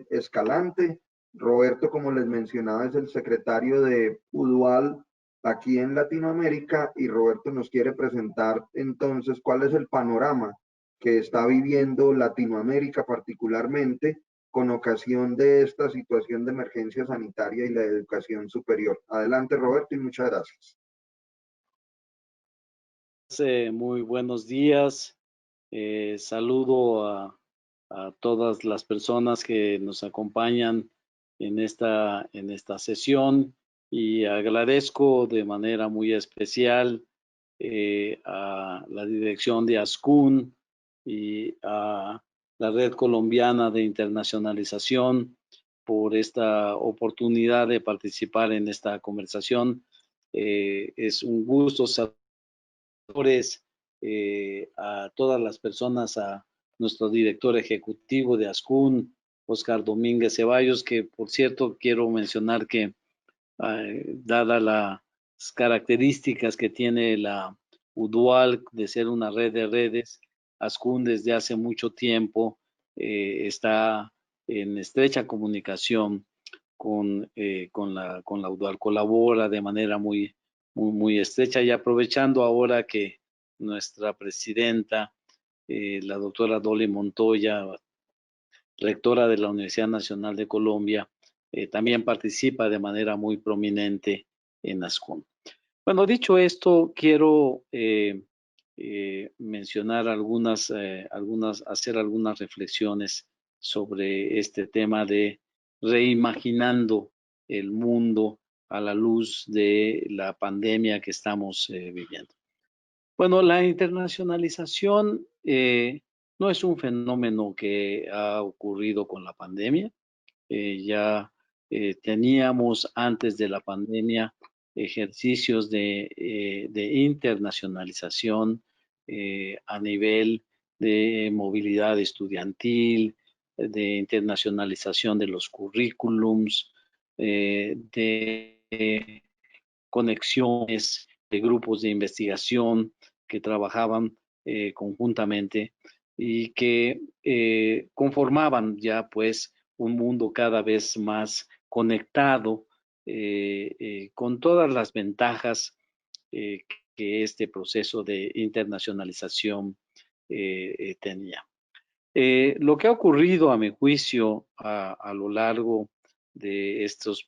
Escalante. Roberto, como les mencionaba, es el secretario de UDUAL aquí en Latinoamérica, y Roberto nos quiere presentar entonces cuál es el panorama que está viviendo Latinoamérica particularmente con ocasión de esta situación de emergencia sanitaria y la educación superior. Adelante, Roberto, y muchas gracias. Muy buenos días. Saludo a todas las personas que nos acompañan en esta sesión, y agradezco de manera muy especial a la dirección de ASCUN y a la Red Colombiana de Internacionalización por esta oportunidad de participar en esta conversación. Es un gusto saber a todas las personas, a nuestro director ejecutivo de ASCUN, Oscar Domínguez Ceballos, que por cierto quiero mencionar que dada las características que tiene la UDUAL de ser una red de redes, ASCUN desde hace mucho tiempo está en estrecha comunicación con la UDAL, colabora de manera muy estrecha, y aprovechando ahora que nuestra presidenta, la doctora Dolly Montoya, rectora de la Universidad Nacional de Colombia, también participa de manera muy prominente en ASCUN. Bueno, dicho esto, quiero mencionar hacer algunas reflexiones sobre este tema de reimaginando el mundo a la luz de la pandemia que estamos viviendo. Bueno, la internacionalización no es un fenómeno que ha ocurrido con la pandemia. Ya teníamos antes de la pandemia ejercicios de internacionalización a nivel de movilidad estudiantil, de internacionalización de los currículums, de conexiones de grupos de investigación que trabajaban conjuntamente y que conformaban ya pues un mundo cada vez más conectado con todas las ventajas que este proceso de internacionalización tenía. Lo que ha ocurrido, a mi juicio, a lo largo de estos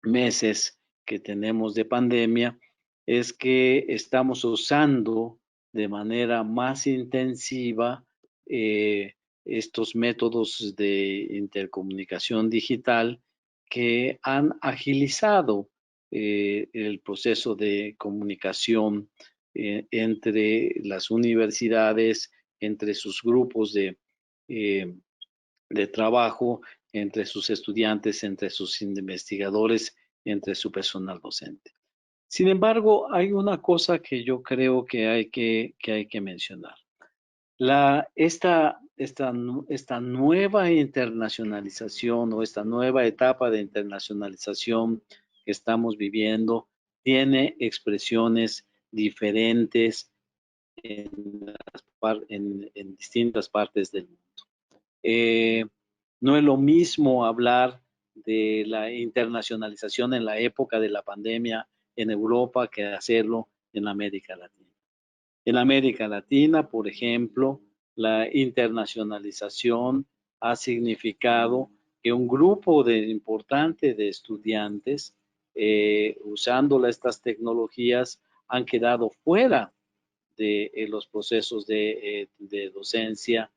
meses que tenemos de pandemia, es que estamos usando de manera más intensiva estos métodos de intercomunicación digital que han agilizado el proceso de comunicación entre las universidades, entre sus grupos de trabajo, entre sus estudiantes, entre sus investigadores, entre su personal docente. Sin embargo, hay una cosa que yo creo que hay que mencionar. Esta nueva internacionalización o esta nueva etapa de internacionalización que estamos viviendo tiene expresiones diferentes en distintas partes del mundo. No es lo mismo hablar de la internacionalización en la época de la pandemia en Europa que hacerlo en América Latina. En América Latina, por ejemplo, la internacionalización ha significado que un grupo importante de estudiantes, usando estas tecnologías, han quedado fuera de los procesos de docencia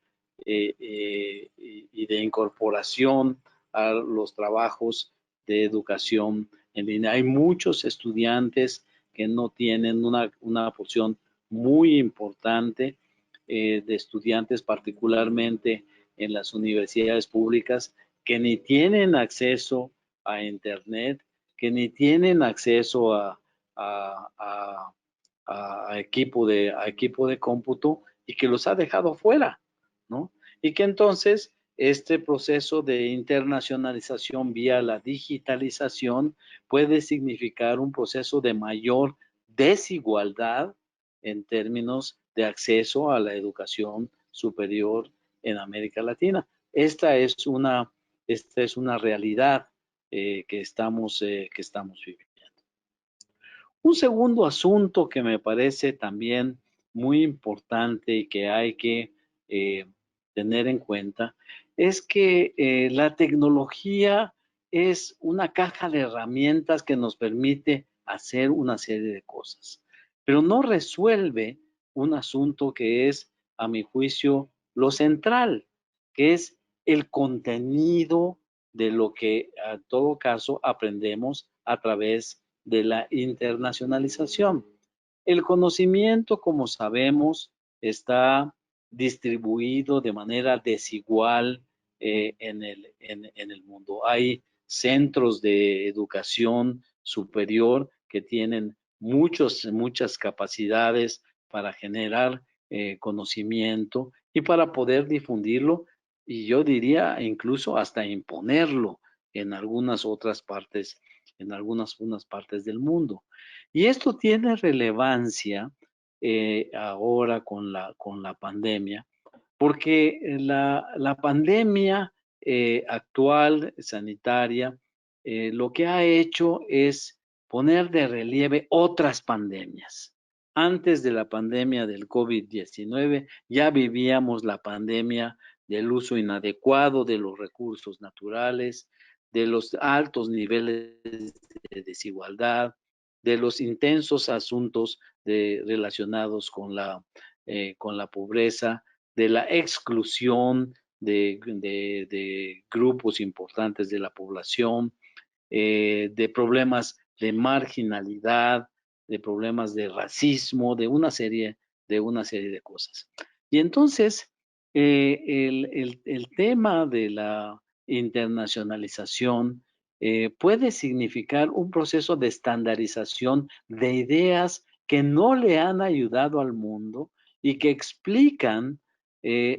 y de incorporación a los trabajos de educación en línea. Hay muchos estudiantes que no tienen una porción muy importante de estudiantes, particularmente en las universidades públicas, que ni tienen acceso a Internet, que ni tienen acceso a equipo de cómputo y que los ha dejado fuera, ¿no? Y que entonces este proceso de internacionalización vía la digitalización puede significar un proceso de mayor desigualdad en términos de acceso a la educación superior en América Latina. Esta es una realidad que estamos viviendo. Un segundo asunto que me parece también muy importante y que hay que tener en cuenta es que la tecnología es una caja de herramientas que nos permite hacer una serie de cosas, pero no resuelve un asunto que es, a mi juicio, lo central, que es el contenido de lo que, en todo caso, aprendemos a través de la internacionalización. El conocimiento, como sabemos, está distribuido de manera desigual en el mundo. Hay centros de educación superior que tienen muchas capacidades para generar conocimiento y para poder difundirlo, y yo diría incluso hasta imponerlo en algunas otras partes, en algunas partes del mundo. Y esto tiene relevancia ahora con la pandemia, porque la pandemia actual sanitaria lo que ha hecho es poner de relieve otras pandemias. Antes de la pandemia del COVID-19 ya vivíamos la pandemia del uso inadecuado de los recursos naturales, de los altos niveles de desigualdad, de los intensos asuntos relacionados con la pobreza, de la exclusión de grupos importantes de la población, de problemas de marginalidad, de problemas de racismo, de una serie de cosas. Y entonces, el tema de la internacionalización puede significar un proceso de estandarización de ideas que no le han ayudado al mundo y que explican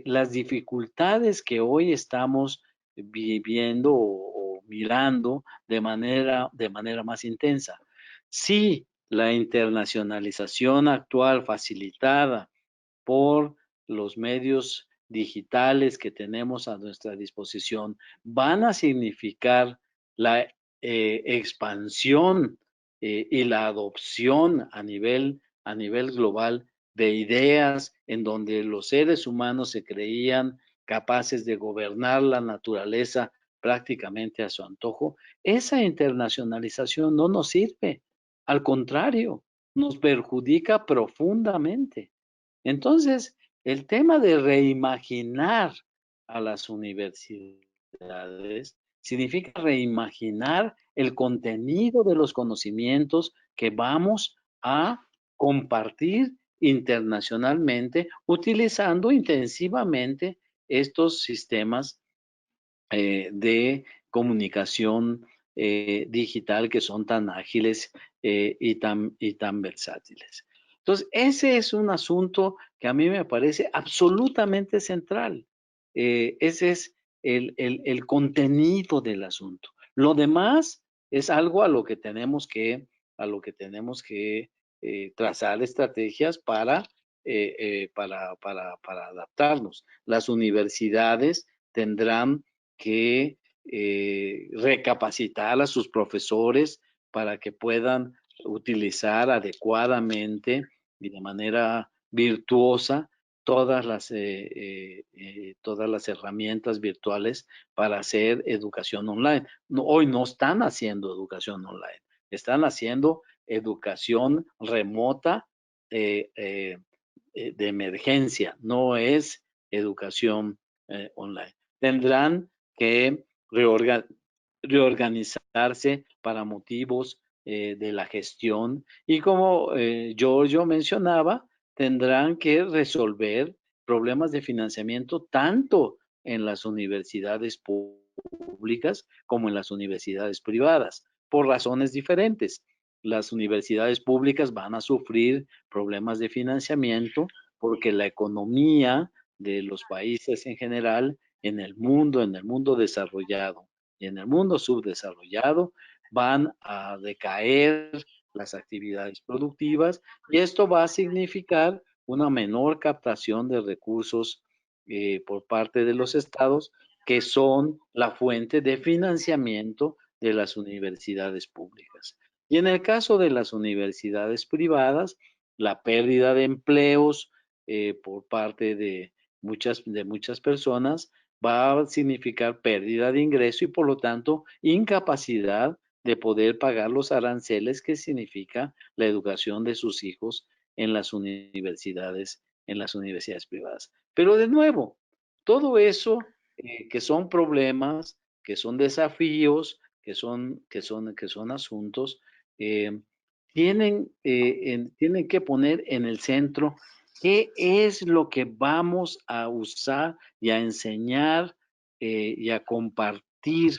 las dificultades que hoy estamos viviendo o mirando de manera más intensa. Sí, la internacionalización actual facilitada por los medios digitales que tenemos a nuestra disposición van a significar la expansión y la adopción a nivel global de ideas en donde los seres humanos se creían capaces de gobernar la naturaleza prácticamente a su antojo. Esa internacionalización no nos sirve, al contrario, nos perjudica profundamente. Entonces, el tema de reimaginar a las universidades significa reimaginar el contenido de los conocimientos que vamos a compartir internacionalmente utilizando intensivamente estos sistemas de comunicación digital que son tan ágiles y tan versátiles. Entonces, ese es un asunto que a mí me parece absolutamente central. Ese es el contenido del asunto. Lo demás es algo a lo que tenemos que trazar estrategias para adaptarnos. Las universidades tendrán que recapacitar a sus profesores para que puedan utilizar adecuadamente y de manera virtuosa todas las herramientas virtuales para hacer educación online. Hoy no están haciendo educación online, están haciendo educación remota de emergencia, no es educación online. Tendrán que reorganizarse para motivos de la gestión y como Giorgio mencionaba, tendrán que resolver problemas de financiamiento tanto en las universidades públicas como en las universidades privadas, por razones diferentes. Las universidades públicas van a sufrir problemas de financiamiento porque la economía de los países en general en el mundo desarrollado y en el mundo subdesarrollado van a decaer las actividades productivas y esto va a significar una menor captación de recursos por parte de los estados que son la fuente de financiamiento de las universidades públicas. Y en el caso de las universidades privadas, la pérdida de empleos por parte de muchas personas va a significar pérdida de ingreso y por lo tanto incapacidad de poder pagar los aranceles que significa la educación de sus hijos en las universidades privadas. Pero de nuevo, todo eso que son problemas, que son desafíos, que son asuntos, tienen que poner en el centro qué es lo que vamos a usar y a enseñar y a compartir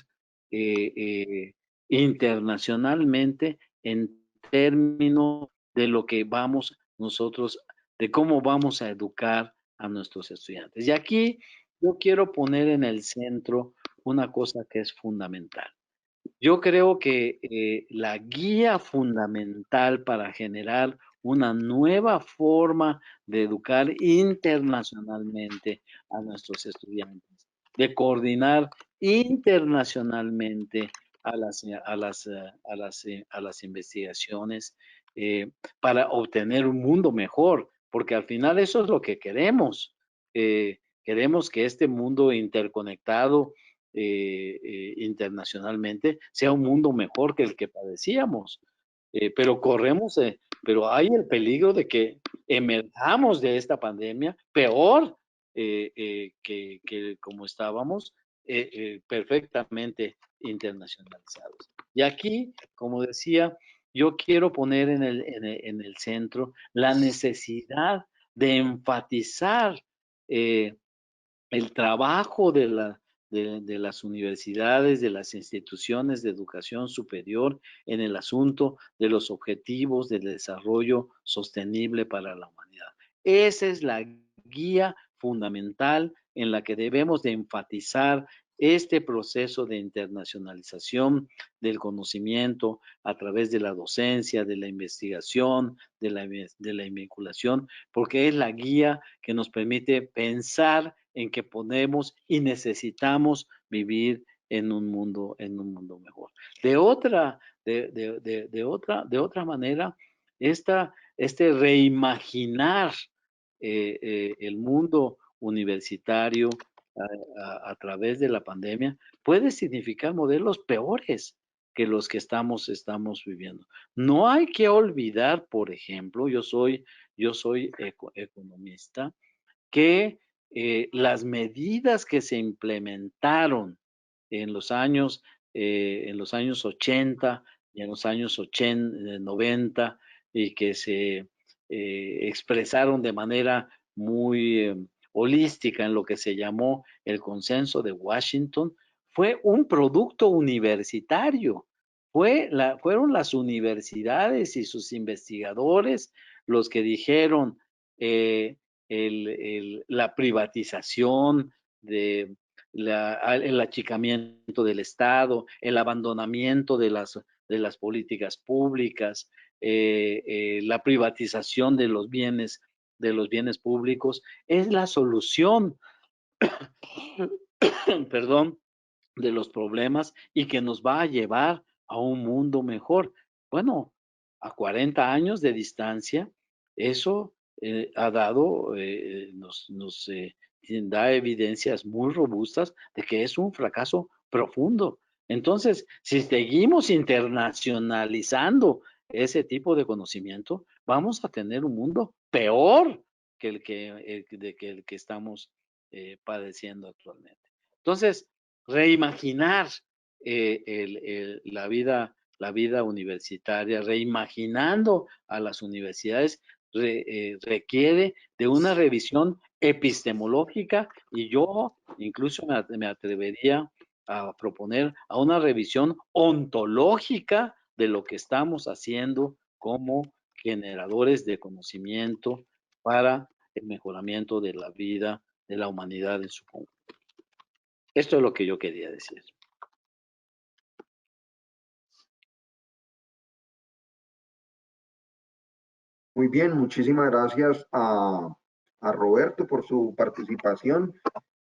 internacionalmente en términos de lo que vamos nosotros, de cómo vamos a educar a nuestros estudiantes. Y aquí yo quiero poner en el centro una cosa que es fundamental. Yo creo que la guía fundamental para generar una nueva forma de educar internacionalmente a nuestros estudiantes, de coordinar internacionalmente a las investigaciones para obtener un mundo mejor, porque al final eso es lo que queremos. Queremos que este mundo interconectado internacionalmente sea un mundo mejor que el que padecíamos. Pero hay el peligro de que emerjamos de esta pandemia peor que como estábamos, perfectamente internacionalizados. Y aquí, como decía, yo quiero poner en el centro la necesidad de enfatizar el trabajo de las universidades, de las instituciones de educación superior en el asunto de los objetivos del desarrollo sostenible para la humanidad. Esa es la guía fundamental en la que debemos de enfatizar este proceso de internacionalización del conocimiento a través de la docencia, de la investigación, de la vinculación, porque es la guía que nos permite pensar en que podemos y necesitamos vivir en un mundo mejor. De otra manera, este reimaginar el mundo universitario a través de la pandemia puede significar modelos peores que los que estamos viviendo. No hay que olvidar, por ejemplo, yo soy economista, que las medidas que se implementaron en los años 80 y en los años 90 y que se expresaron de manera muy holística en lo que se llamó el consenso de Washington, fue un producto universitario. Fueron las universidades y sus investigadores los que dijeron la privatización, el achicamiento del Estado, el abandonamiento de las políticas públicas, la privatización de los bienes públicos, es la solución, perdón, de los problemas y que nos va a llevar a un mundo mejor. Bueno, a 40 años de distancia, eso ha dado, nos da evidencias muy robustas de que es un fracaso profundo. Entonces, si seguimos internacionalizando ese tipo de conocimiento, vamos a tener un mundo peor que el que estamos padeciendo actualmente. Entonces, reimaginar la vida universitaria, reimaginando a las universidades, requiere de una revisión epistemológica y yo incluso me atrevería a proponer a una revisión ontológica de lo que estamos haciendo como generadores de conocimiento para el mejoramiento de la vida de la humanidad en su conjunto. Esto es lo que yo quería decir. Muy bien, muchísimas gracias a Roberto por su participación.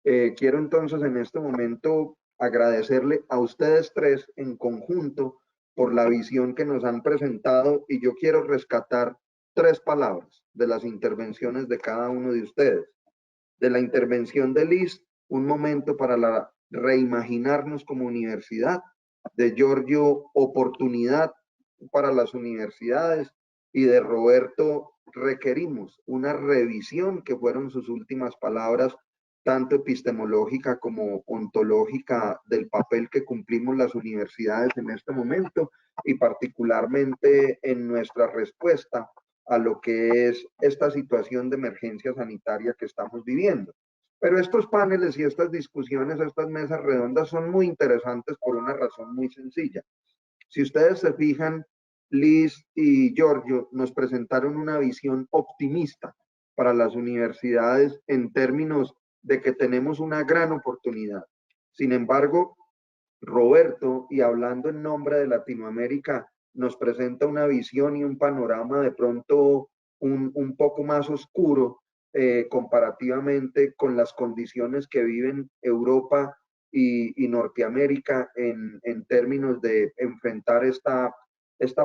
Quiero entonces en este momento agradecerle a ustedes tres en conjunto por la visión que nos han presentado y yo quiero rescatar 3 palabras de las intervenciones de cada uno de ustedes. De la intervención de Liz, un momento para reimaginarnos como universidad. De Giorgio, oportunidad para las universidades. Y de Roberto, requerimos una revisión, que fueron sus últimas palabras, tanto epistemológica como ontológica, del papel que cumplimos las universidades en este momento y particularmente en nuestra respuesta a lo que es esta situación de emergencia sanitaria que estamos viviendo. Pero estos paneles y estas discusiones, estas mesas redondas son muy interesantes por una razón muy sencilla. Si ustedes se fijan, Liz y Giorgio nos presentaron una visión optimista para las universidades en términos de que tenemos una gran oportunidad. Sin embargo, Roberto, y hablando en nombre de Latinoamérica, nos presenta una visión y un panorama de pronto un poco más oscuro comparativamente con las condiciones que viven Europa y Norteamérica en términos de enfrentar esta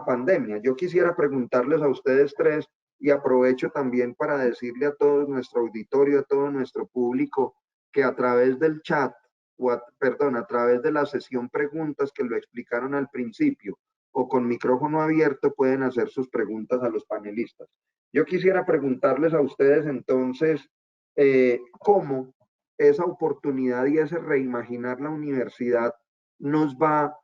pandemia. Yo quisiera preguntarles a ustedes tres, y aprovecho también para decirle a todo nuestro auditorio, a todo nuestro público, que a través del chat, a través de la sesión preguntas que lo explicaron al principio, o con micrófono abierto, pueden hacer sus preguntas a los panelistas. Yo quisiera preguntarles a ustedes entonces, ¿cómo esa oportunidad y ese reimaginar la universidad nos va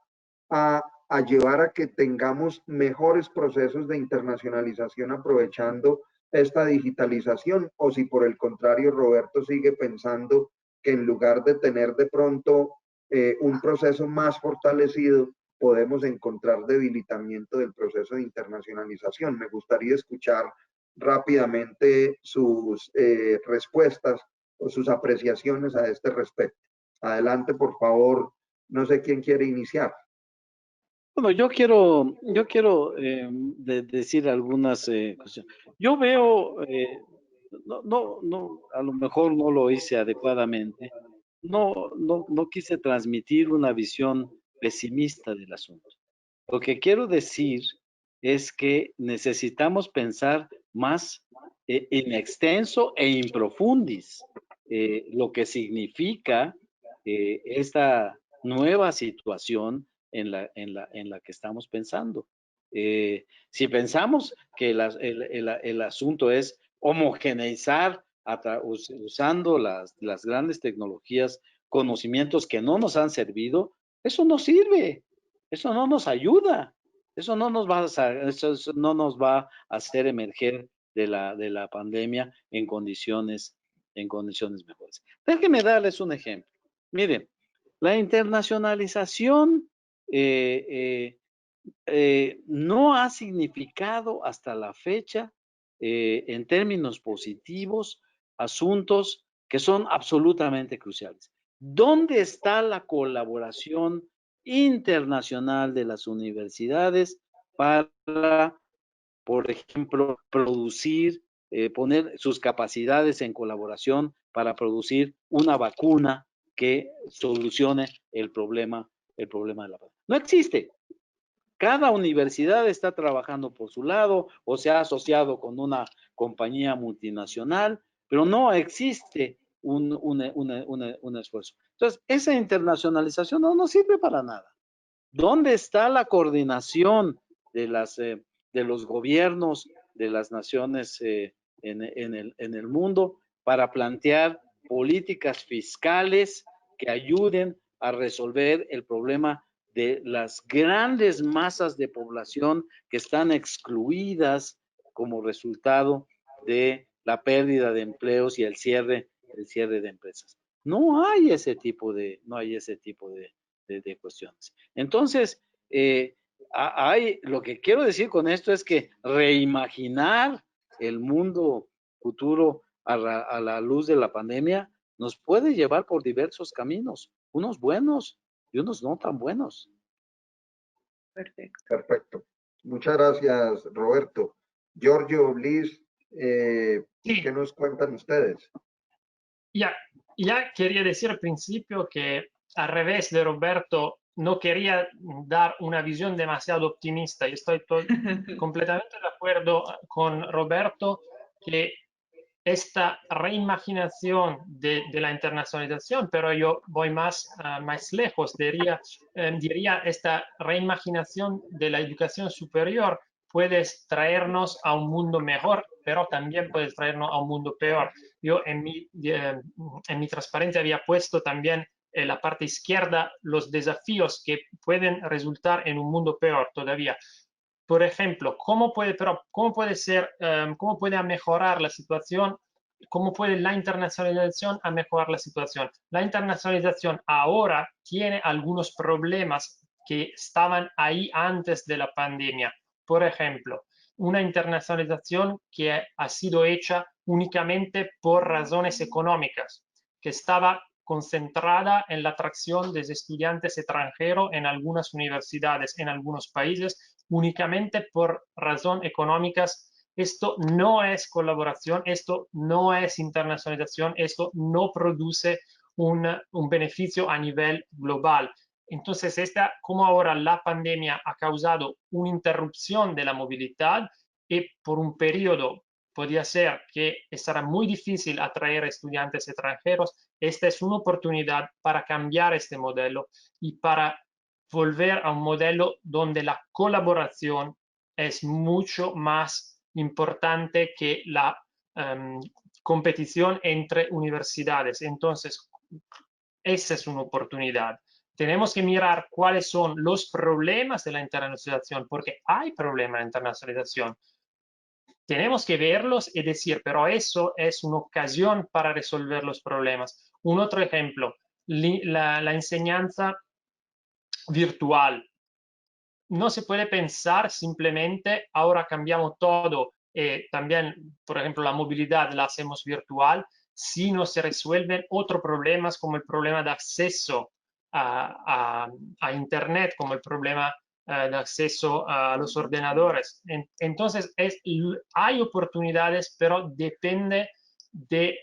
a llevar a que tengamos mejores procesos de internacionalización aprovechando esta digitalización? O si por el contrario Roberto sigue pensando que en lugar de tener de pronto un proceso más fortalecido, podemos encontrar debilitamiento del proceso de internacionalización. Me gustaría escuchar rápidamente sus respuestas o sus apreciaciones a este respecto. Adelante, por favor. No sé quién quiere iniciar. Bueno, yo quiero decir algunas cosas. Yo veo, no, a lo mejor no lo hice adecuadamente. No quise transmitir una visión pesimista del asunto. Lo que quiero decir es que necesitamos pensar más en extenso e in profundis lo que significa esta nueva situación en la que estamos pensando. Si pensamos que el asunto es homogeneizar usando las grandes tecnologías, conocimientos que no nos han servido, eso no sirve, eso no nos ayuda, eso no nos va a hacer emerger de la pandemia en condiciones mejores. Déjenme darles un ejemplo. Miren, la internacionalización no ha significado hasta la fecha, en términos positivos, asuntos que son absolutamente cruciales. ¿Dónde está la colaboración internacional de las universidades para, por ejemplo, producir, poner sus capacidades en colaboración para producir una vacuna que solucione el problema de la pandemia? No existe. Cada universidad está trabajando por su lado o se ha asociado con una compañía multinacional, pero no existe un esfuerzo. Entonces, esa internacionalización no sirve para nada. ¿Dónde está la coordinación de los gobiernos de las naciones en el mundo para plantear políticas fiscales que ayuden a resolver el problema de las grandes masas de población que están excluidas como resultado de la pérdida de empleos y el cierre de empresas? No hay ese tipo de cuestiones. Entonces, lo que quiero decir con esto es que reimaginar el mundo futuro a la luz de la pandemia nos puede llevar por diversos caminos, unos buenos y unos no tan buenos. Perfecto. Muchas gracias, Roberto. Giorgio, Liz, Sí. ¿qué nos cuentan ustedes? Ya quería decir al principio que al revés de Roberto, no quería dar una visión demasiado optimista. Y estoy completamente de acuerdo con Roberto que esta reimaginación de la internacionalización, pero yo voy más lejos, diría esta reimaginación de la educación superior puede traernos a un mundo mejor, pero también puede traernos a un mundo peor. Yo en mi transparencia había puesto también en la parte izquierda los desafíos que pueden resultar en un mundo peor todavía. Por ejemplo, ¿cómo puede mejorar la situación? ¿Cómo puede la internacionalización a mejorar la situación? La internacionalización ahora tiene algunos problemas que estaban ahí antes de la pandemia. Por ejemplo, una internacionalización que ha sido hecha únicamente por razones económicas, que estaba concentrada en la atracción de estudiantes extranjeros en algunas universidades, en algunos países, únicamente por razones económicas Esto no es colaboración, esto no es internacionalización, esto no produce un beneficio a nivel global. Entonces, como ahora la pandemia ha causado una interrupción de la movilidad y por un periodo podría ser que será muy difícil atraer estudiantes extranjeros, esta es una oportunidad para cambiar este modelo y para volver a un modelo donde la colaboración es mucho más importante que la competición entre universidades. Entonces, esa es una oportunidad. Tenemos que mirar cuáles son los problemas de la internacionalización, porque hay problemas de internacionalización. Tenemos que verlos y decir, pero eso es una ocasión para resolver los problemas. Un otro ejemplo, la enseñanza virtual. No se puede pensar simplemente, ahora cambiamos todo, también, por ejemplo, la movilidad la hacemos virtual, si no se resuelven otros problemas como el problema de acceso a Internet, como el problema de acceso a los ordenadores. Entonces, hay oportunidades, pero depende de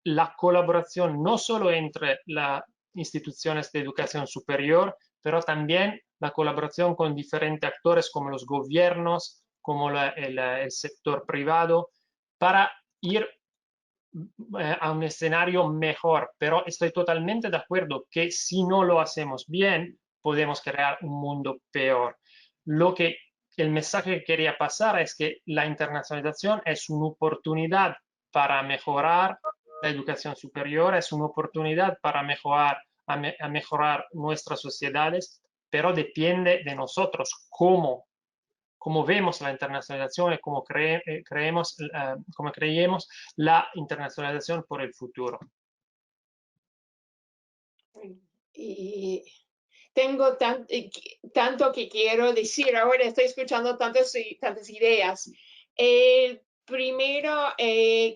la colaboración no solo entre las instituciones de educación superior, pero también la colaboración con diferentes actores como los gobiernos, como el sector privado, para ir a un escenario mejor. Pero estoy totalmente de acuerdo que si no lo hacemos bien, podemos crear un mundo peor. El mensaje que quería pasar es que la internacionalización es una oportunidad para mejorar la educación superior, es una oportunidad para mejorar nuestras sociedades, pero depende de nosotros cómo vemos la internacionalización y cómo creemos la internacionalización por el futuro. Y tengo tanto que quiero decir. Ahora estoy escuchando tantas ideas. Primero,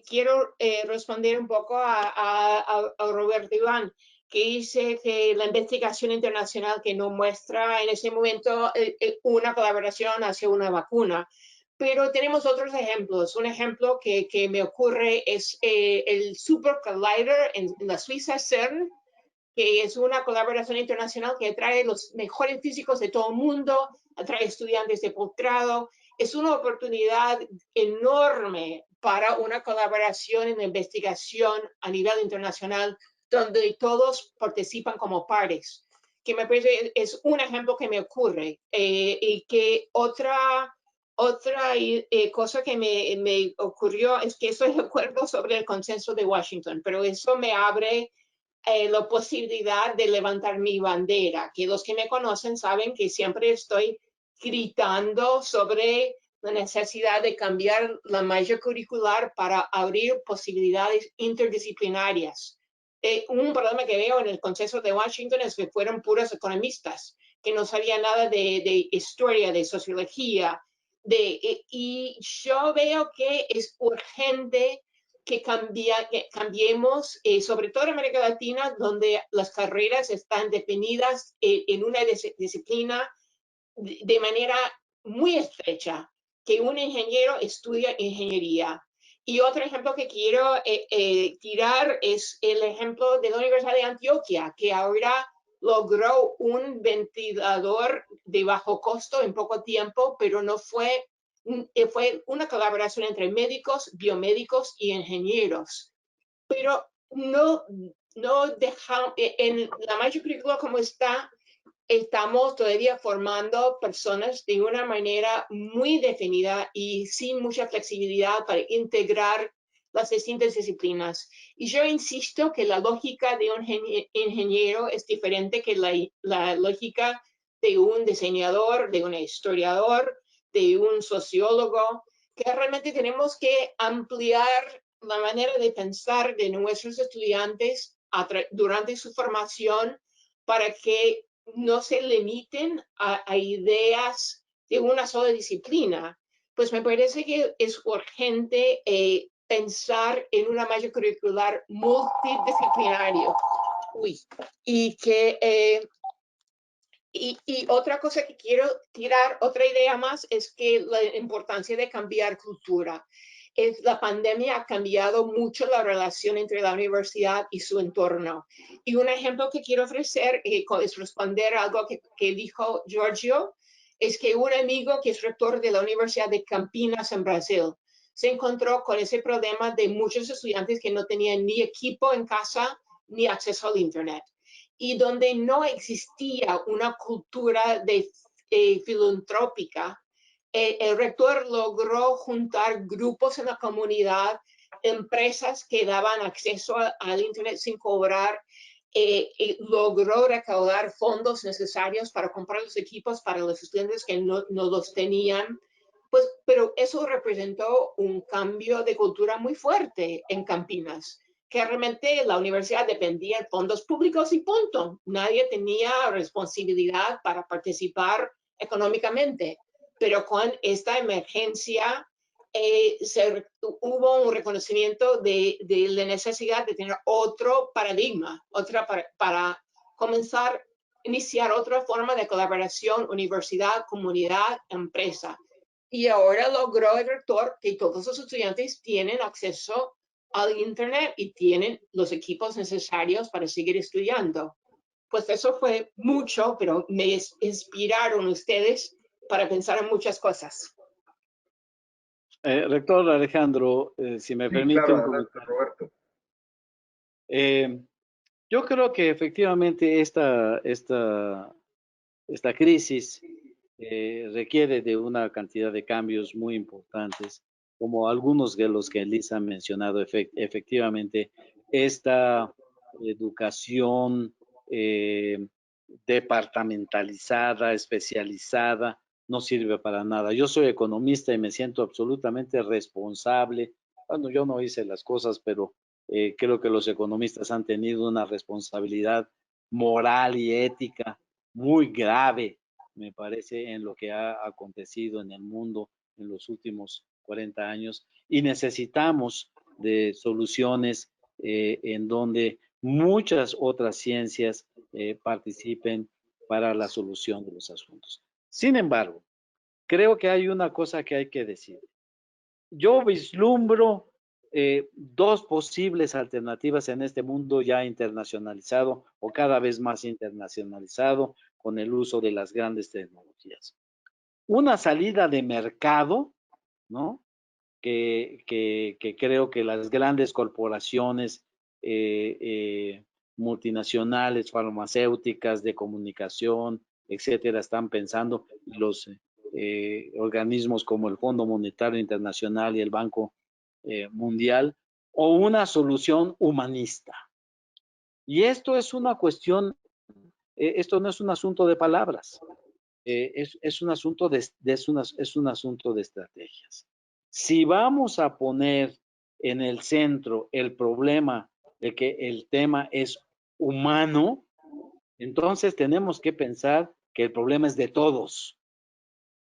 quiero responder un poco a Roberto Iván, que dice que la investigación internacional que no muestra en ese momento una colaboración hacia una vacuna. Pero tenemos otros ejemplos. Un ejemplo que me ocurre es el Super Collider en la Suiza, CERN, que es una colaboración internacional que atrae los mejores físicos de todo el mundo, atrae estudiantes de posgrado. Es una oportunidad enorme para una colaboración en la investigación a nivel internacional, donde todos participan como pares, que me parece es un ejemplo que me ocurre. Y que otra cosa que me ocurrió es que estoy de acuerdo sobre el consenso de Washington, pero eso me abre la posibilidad de levantar mi bandera, que los que me conocen saben que siempre estoy gritando sobre la necesidad de cambiar la malla curricular para abrir posibilidades interdisciplinarias. Un problema que veo en el Consenso de Washington es que fueron puros economistas, que no sabían nada de historia, de sociología, y yo veo que es urgente que cambiemos, sobre todo en América Latina, donde las carreras están definidas en una disciplina de manera muy estrecha, que un ingeniero estudia ingeniería. Y otro ejemplo que quiero tirar es el ejemplo de la Universidad de Antioquia, que ahora logró un ventilador de bajo costo en poco tiempo, pero no fue una colaboración entre médicos, biomédicos y ingenieros. Pero no dejamos, en la mayor currícula como está, estamos todavía formando personas de una manera muy definida y sin mucha flexibilidad para integrar las distintas disciplinas. Y yo insisto que la lógica de un ingeniero es diferente que la lógica de un diseñador, de un historiador, de un sociólogo, que realmente tenemos que ampliar la manera de pensar de nuestros estudiantes durante su formación para que no se limiten a ideas de una sola disciplina. Pues me parece que es urgente pensar en una malla curricular multidisciplinario. Y Y otra cosa que quiero tirar, otra idea más, es que la importancia de cambiar cultura. La pandemia ha cambiado mucho la relación entre la universidad y su entorno. Y un ejemplo que quiero ofrecer es responder a algo que dijo Giorgio, es que un amigo que es rector de la Universidad de Campinas en Brasil se encontró con ese problema de muchos estudiantes que no tenían ni equipo en casa ni acceso al Internet. Y donde no existía una cultura filantrópica, el rector logró juntar grupos en la comunidad, empresas que daban acceso al Internet sin cobrar, logró recaudar fondos necesarios para comprar los equipos para los estudiantes que no los tenían. Pues, pero eso representó un cambio de cultura muy fuerte en Campinas, que realmente la universidad dependía de fondos públicos y punto. Nadie tenía responsabilidad para participar económicamente. Pero con esta emergencia hubo un reconocimiento de la necesidad de tener otro paradigma, para comenzar, iniciar otra forma de colaboración, universidad, comunidad, empresa. Y ahora logró el rector que todos los estudiantes tienen acceso al Internet y tienen los equipos necesarios para seguir estudiando. Pues eso fue mucho, pero me inspiraron ustedes para pensar en muchas cosas. Rector Alejandro, si me permite claro, un adelante, comentario. Roberto. Yo creo que efectivamente esta crisis requiere de una cantidad de cambios muy importantes, como algunos de los que Elisa ha mencionado. Efectivamente, esta educación departamentalizada, especializada, no sirve para nada. Yo soy economista y me siento absolutamente responsable. Bueno, yo no hice las cosas, pero creo que los economistas han tenido una responsabilidad moral y ética muy grave, me parece, en lo que ha acontecido en el mundo en los últimos 40 años, y necesitamos de soluciones en donde muchas otras ciencias participen para la solución de los asuntos. Sin embargo, creo que hay una cosa que hay que decir. Yo vislumbro dos posibles alternativas en este mundo ya internacionalizado o cada vez más internacionalizado con el uso de las grandes tecnologías. Una salida de mercado, ¿no? Que creo que las grandes corporaciones multinacionales, farmacéuticas, de comunicación, etcétera, están pensando, los organismos como el Fondo Monetario Internacional y el Banco Mundial, o una solución humanista. Y esto es una cuestión, esto no es un asunto de palabras, es un asunto es un asunto de estrategias. Si vamos a poner en el centro el problema de que el tema es humano, entonces tenemos que pensar que el problema es de todos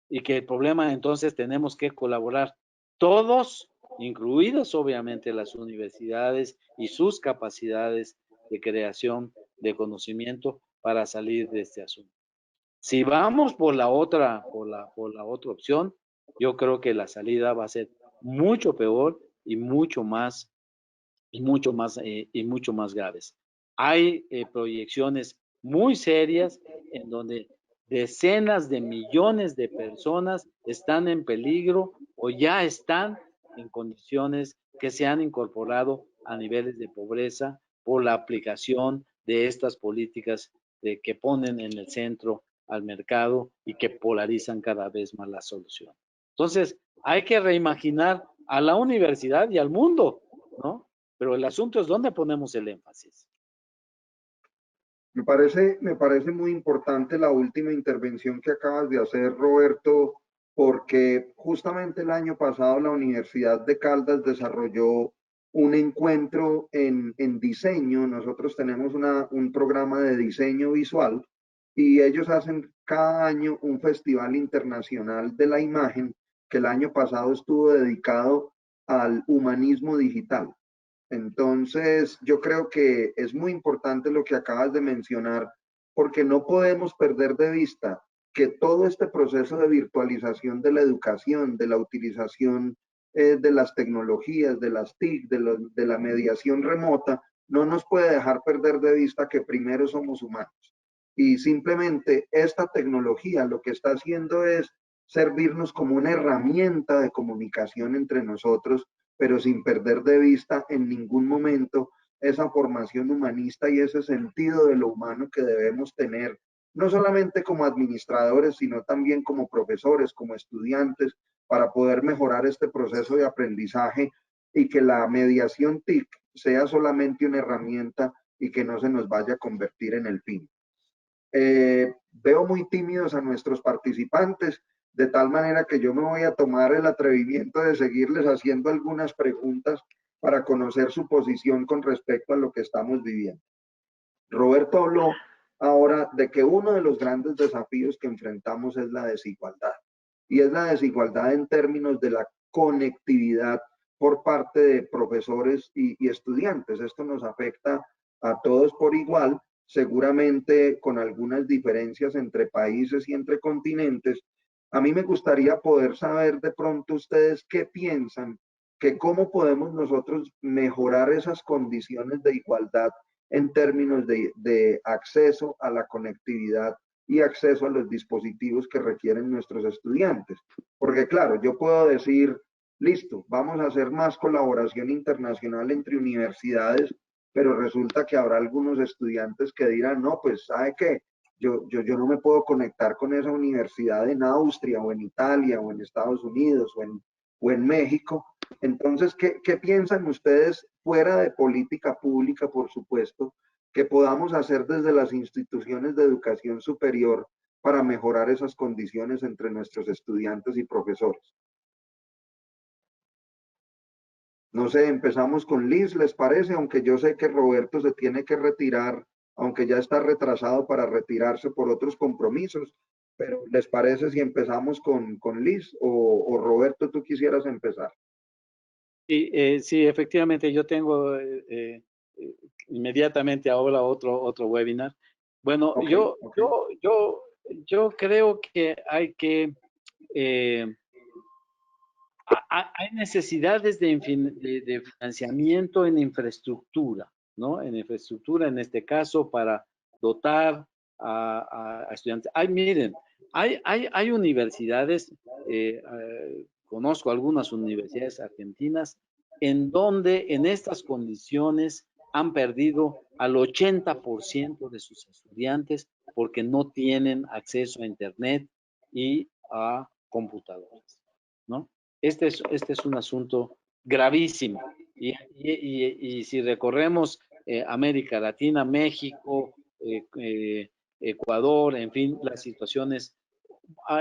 y que el problema entonces tenemos que colaborar todos, incluidas obviamente las universidades y sus capacidades de creación de conocimiento para salir de este asunto. Si vamos por la otra opción, yo creo que la salida va a ser mucho peor y mucho más graves. Hay proyecciones muy serias en donde decenas de millones de personas están en peligro o ya están en condiciones que se han incorporado a niveles de pobreza por la aplicación de estas políticas que ponen en el centro al mercado y que polarizan cada vez más la solución. Entonces, hay que reimaginar a la universidad y al mundo, ¿no? Pero el asunto es dónde ponemos el énfasis. Me parece muy importante la última intervención que acabas de hacer, Roberto, porque justamente el año pasado la Universidad de Caldas desarrolló un encuentro en diseño. Nosotros tenemos un programa de diseño visual y ellos hacen cada año un festival internacional de la imagen que el año pasado estuvo dedicado al humanismo digital. Entonces, yo creo que es muy importante lo que acabas de mencionar, porque no podemos perder de vista que todo este proceso de virtualización de la educación, de la utilización de las tecnologías, de las TIC, de la mediación remota, no nos puede dejar perder de vista que primero somos humanos. Y simplemente esta tecnología lo que está haciendo es servirnos como una herramienta de comunicación entre nosotros, pero sin perder de vista en ningún momento esa formación humanista y ese sentido de lo humano que debemos tener, no solamente como administradores, sino también como profesores, como estudiantes, para poder mejorar este proceso de aprendizaje y que la mediación TIC sea solamente una herramienta y que no se nos vaya a convertir en el fin. Veo muy tímidos a nuestros participantes, de tal manera que yo me voy a tomar el atrevimiento de seguirles haciendo algunas preguntas para conocer su posición con respecto a lo que estamos viviendo. Roberto habló ahora de que uno de los grandes desafíos que enfrentamos es la desigualdad, y es la desigualdad en términos de la conectividad por parte de profesores y estudiantes. Esto nos afecta a todos por igual, seguramente con algunas diferencias entre países y entre continentes. A mí me gustaría poder saber de pronto ustedes qué piensan, que cómo podemos nosotros mejorar esas condiciones de igualdad en términos de acceso a la conectividad y acceso a los dispositivos que requieren nuestros estudiantes. Porque claro, yo puedo decir, listo, vamos a hacer más colaboración internacional entre universidades, pero resulta que habrá algunos estudiantes que dirán, no, pues, ¿sabe qué? Yo no me puedo conectar con esa universidad en Austria o en Italia o en Estados Unidos o en México. Entonces, ¿qué piensan ustedes fuera de política pública, por supuesto, que podamos hacer desde las instituciones de educación superior para mejorar esas condiciones entre nuestros estudiantes y profesores? No sé, empezamos con Liz, ¿les parece? Aunque yo sé que Roberto se tiene que retirar, aunque ya está retrasado para retirarse por otros compromisos, pero ¿les parece si empezamos con Liz o Roberto, tú quisieras empezar? Sí, efectivamente, yo tengo inmediatamente ahora otro webinar. Bueno, Okay, yo creo que hay que hay necesidades de financiamiento en infraestructura, ¿no? En infraestructura, en este caso, para dotar a estudiantes. Miren, hay universidades, conozco algunas universidades argentinas, en donde en estas condiciones han perdido al 80% de sus estudiantes porque no tienen acceso a Internet y a computadoras, ¿no? Este es un asunto gravísimo. Y si recorremos América Latina, México, Ecuador, en fin, las situaciones,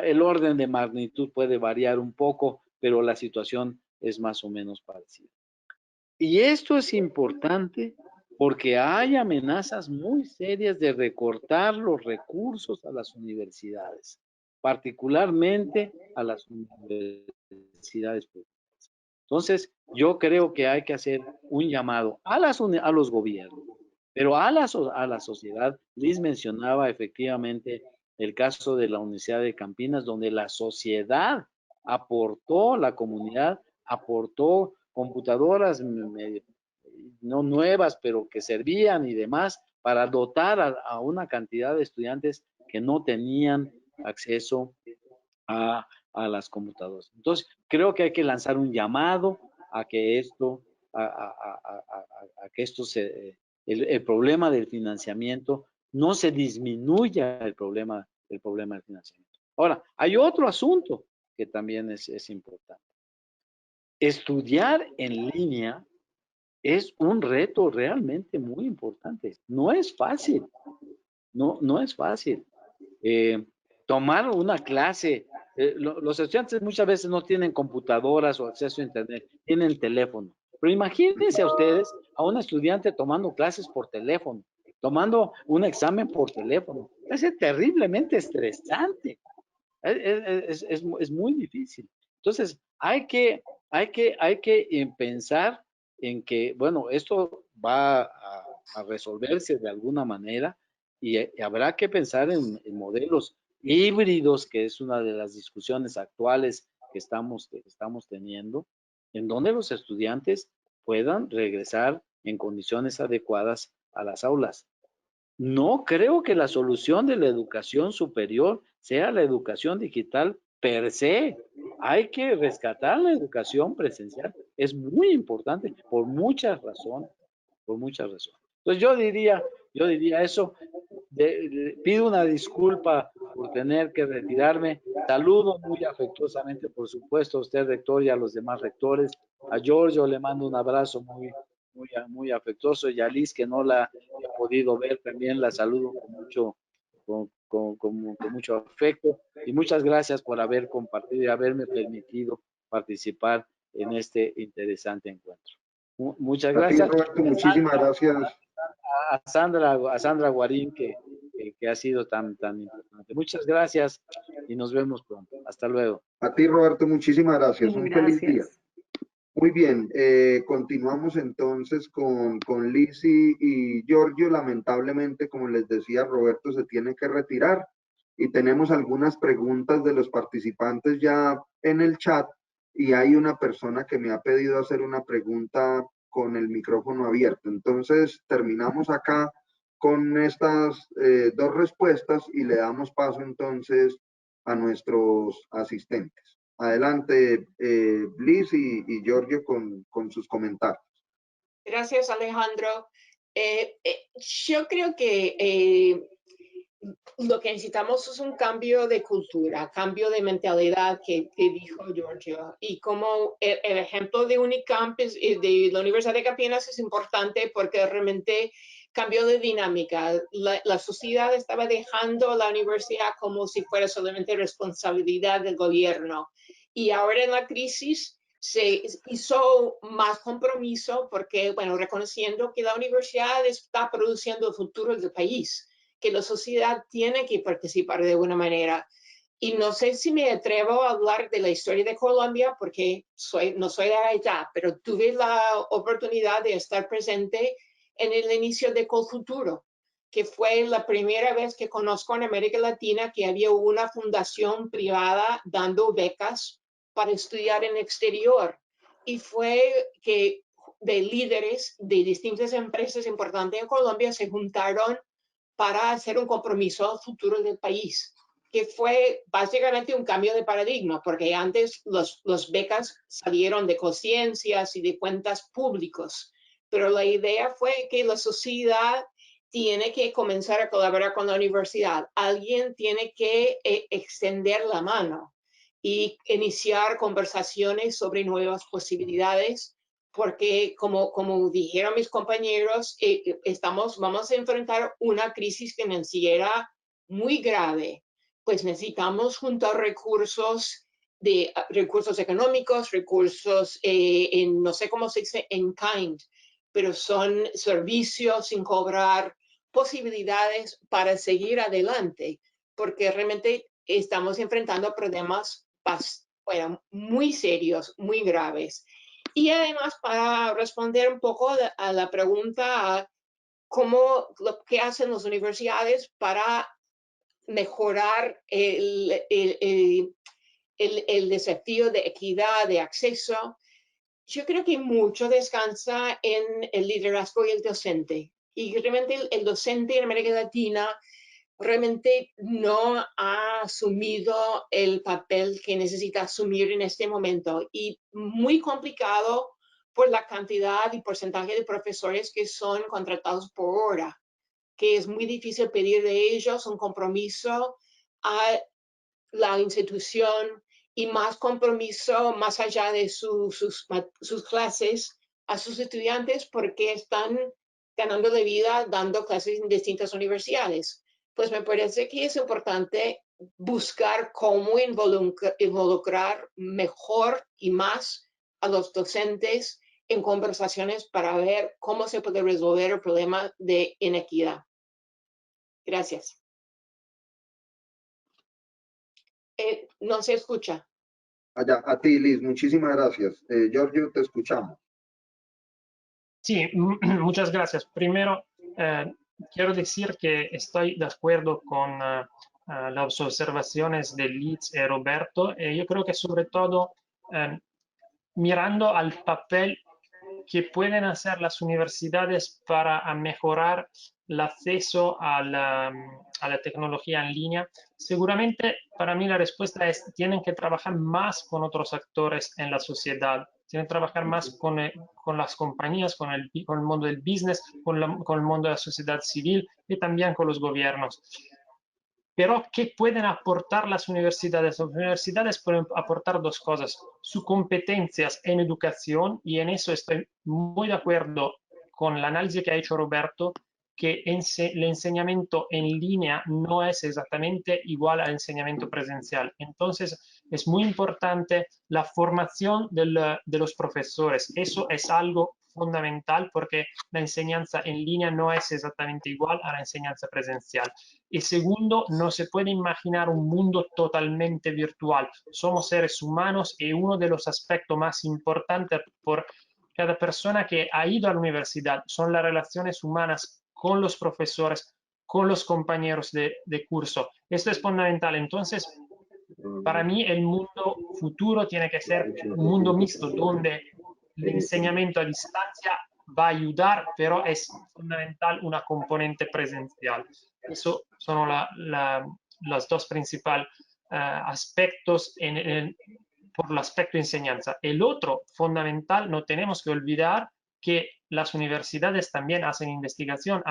el orden de magnitud puede variar un poco, pero la situación es más o menos parecida. Y esto es importante porque hay amenazas muy serias de recortar los recursos a las universidades, particularmente a las universidades públicas. Entonces, yo creo que hay que hacer un llamado a los gobiernos, pero a la sociedad. Liz mencionaba efectivamente el caso de la Universidad de Campinas, donde la sociedad aportó, la comunidad aportó computadoras no nuevas, pero que servían y demás, para dotar a una cantidad de estudiantes que no tenían acceso a las computadoras. Entonces, creo que hay que lanzar un llamado a que el problema del financiamiento no se disminuya el problema del financiamiento. Ahora, hay otro asunto que también es importante. Estudiar en línea es un reto realmente muy importante. No es fácil. No es fácil. Tomar una clase, los estudiantes muchas veces no tienen computadoras o acceso a internet, tienen teléfono. Pero imagínense a ustedes a un estudiante tomando clases por teléfono, tomando un examen por teléfono. Es terriblemente estresante. Es muy difícil. Entonces, hay que pensar en que, bueno, esto va a resolverse de alguna manera y habrá que pensar en modelos híbridos, que es una de las discusiones actuales que estamos teniendo, en donde los estudiantes puedan regresar en condiciones adecuadas a las aulas. No creo que la solución de la educación superior sea la educación digital per se. Hay que rescatar la educación presencial. Es muy importante por muchas razones, por muchas razones. Entonces yo diría eso. Pido una disculpa por tener que retirarme. Saludo muy afectuosamente, por supuesto, a usted, rector, y a los demás rectores. A Giorgio le mando un abrazo muy afectuoso, y a Liz, que no la he podido ver, también la saludo con mucho afecto, y muchas gracias por haber compartido y haberme permitido participar en este interesante encuentro. Muchas A ti, gracias. Roberto, muchísimas gracias. A Sandra Guarín, que ha sido tan importante. Muchas gracias y nos vemos pronto. Hasta luego. A ti, Roberto, muchísimas gracias. Un feliz día. Gracias. Muy bien, continuamos entonces con Liz y Giorgio. Lamentablemente, como les decía, Roberto se tiene que retirar y tenemos algunas preguntas de los participantes ya en el chat, y hay una persona que me ha pedido hacer una pregunta con el micrófono abierto. Entonces, terminamos acá con estas dos respuestas y le damos paso entonces a nuestros asistentes. Adelante, Liz y Giorgio con sus comentarios. Gracias, Alejandro. Yo creo que lo que necesitamos es un cambio de cultura, cambio de mentalidad que dijo Giorgio. Y como el ejemplo de Unicamp, de la Universidad de Campinas, es importante porque realmente cambió de dinámica. La sociedad estaba dejando la universidad como si fuera solamente responsabilidad del gobierno. Y ahora en la crisis se hizo más compromiso porque, bueno, reconociendo que la universidad está produciendo el futuro del país, que la sociedad tiene que participar de alguna manera. Y no sé si me atrevo a hablar de la historia de Colombia porque no soy de allá, pero tuve la oportunidad de estar presente en el inicio de Colfuturo, que fue la primera vez que conozco en América Latina que había una fundación privada dando becas para estudiar en el exterior. Y fue que de líderes de distintas empresas importantes en Colombia se juntaron para hacer un compromiso al futuro del país, que fue básicamente un cambio de paradigma, porque antes los becas salieron de conciencias y de cuentas públicos, pero la idea fue que la sociedad tiene que comenzar a colaborar con la universidad. Alguien tiene que extender la mano y iniciar conversaciones sobre nuevas posibilidades, porque como dijeron mis compañeros, vamos a enfrentar una crisis financiera muy grave. Pues necesitamos juntar recursos económicos, recursos no sé cómo se dice, in kind, pero son servicios sin cobrar, posibilidades para seguir adelante, porque realmente estamos enfrentando problemas muy serios, muy graves. Y además, para responder un poco a la pregunta, ¿qué hacen las universidades para mejorar el desafío de equidad, de acceso? Yo creo que mucho descansa en el liderazgo y el docente. Y realmente el docente en América Latina realmente no ha asumido el papel que necesita asumir en este momento, y muy complicado por la cantidad y porcentaje de profesores que son contratados por hora, que es muy difícil pedir de ellos un compromiso a la institución y más compromiso más allá de sus clases a sus estudiantes, porque están ganando de vida dando clases en distintas universidades. Pues me parece que es importante buscar cómo involucrar mejor y más a los docentes en conversaciones para ver cómo se puede resolver el problema de inequidad. Gracias. No se escucha. Allá, a ti, Liz, muchísimas gracias. Giorgio, te escuchamos. Sí, muchas gracias. Primero, quiero decir que estoy de acuerdo con las observaciones de Liz y Roberto. Yo creo que sobre todo mirando al papel que pueden hacer las universidades para mejorar el acceso a la tecnología en línea, seguramente para mí la respuesta es tienen que trabajar más con otros actores en la sociedad, tienen que trabajar más con las compañías, con el mundo del business, con el mundo de la sociedad civil y también con los gobiernos. Pero, ¿qué pueden aportar las universidades? Las universidades pueden aportar dos cosas, sus competencias en educación, y en eso estoy muy de acuerdo con el análisis que ha hecho Roberto, que el enseñamiento en línea no es exactamente igual al enseñamiento presencial. Entonces, es muy importante la formación de los profesores. Eso es algo fundamental porque la enseñanza en línea no es exactamente igual a la enseñanza presencial. Y segundo, no se puede imaginar un mundo totalmente virtual. Somos seres humanos y uno de los aspectos más importantes por cada persona que ha ido a la universidad son las relaciones humanas con los profesores, con los compañeros de curso. Esto es fundamental. Entonces, para mí el mundo futuro tiene que ser un mundo mixto donde el enseñamiento a distancia va a ayudar, pero es fundamental una componente presencial. Eso son los dos principales aspectos por el aspecto de enseñanza. El otro fundamental, no tenemos que olvidar que las universidades también hacen investigación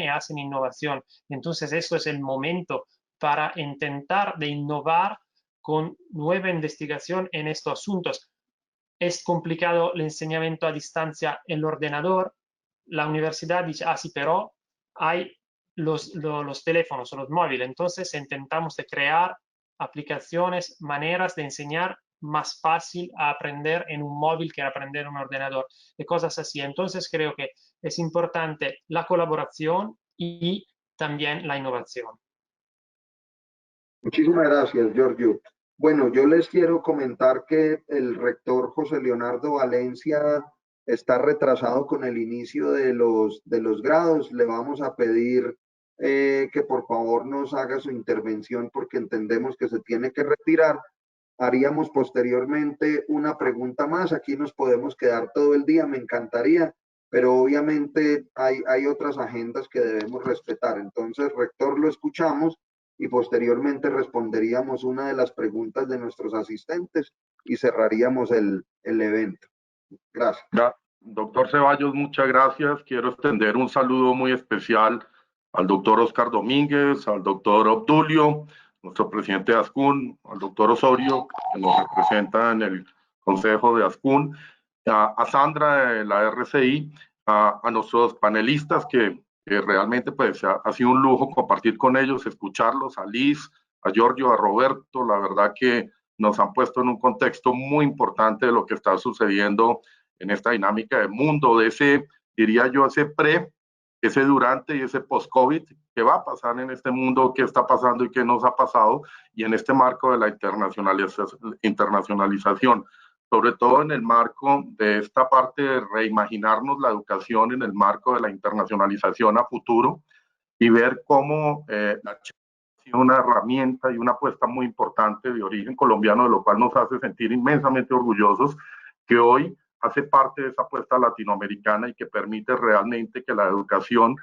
y hacen innovación. Entonces, esto es el momento para intentar de innovar con nueva investigación en estos asuntos. Es complicado el enseñamiento a distancia en el ordenador. La universidad dice, sí, pero hay los teléfonos o los móviles. Entonces intentamos de crear aplicaciones, maneras de enseñar más fácil a aprender en un móvil que aprender en un ordenador, y cosas así. Entonces creo que es importante la colaboración y también la innovación. Muchísimas gracias, Giorgio. Bueno, yo les quiero comentar que el rector José Leonardo Valencia está retrasado con el inicio de los grados. Le vamos a pedir que por favor nos haga su intervención porque entendemos que se tiene que retirar. Haríamos posteriormente una pregunta más. Aquí nos podemos quedar todo el día, me encantaría, pero obviamente hay otras agendas que debemos respetar. Entonces, rector, lo escuchamos y posteriormente responderíamos una de las preguntas de nuestros asistentes y cerraríamos el evento. Gracias. Doctor Ceballos, muchas gracias. Quiero extender un saludo muy especial al doctor Oscar Domínguez, al doctor Obdulio, nuestro presidente de ASCUN, al doctor Osorio, que nos representa en el Consejo de ASCUN, a Sandra de la RCI, a nuestros panelistas que realmente pues ha sido un lujo compartir con ellos, escucharlos, a Liz, a Giorgio, a Roberto. La verdad que nos han puesto en un contexto muy importante de lo que está sucediendo en esta dinámica de mundo, de ese, diría yo, ese pre, ese durante y ese post-COVID, qué va a pasar en este mundo, qué está pasando y qué nos ha pasado, y en este marco de la internacionalización, sobre todo en el marco de esta parte de reimaginarnos la educación en el marco de la internacionalización a futuro y ver cómo la ha sido una herramienta y una apuesta muy importante de origen colombiano, de lo cual nos hace sentir inmensamente orgullosos, que hoy hace parte de esa apuesta latinoamericana y que permite realmente que la educación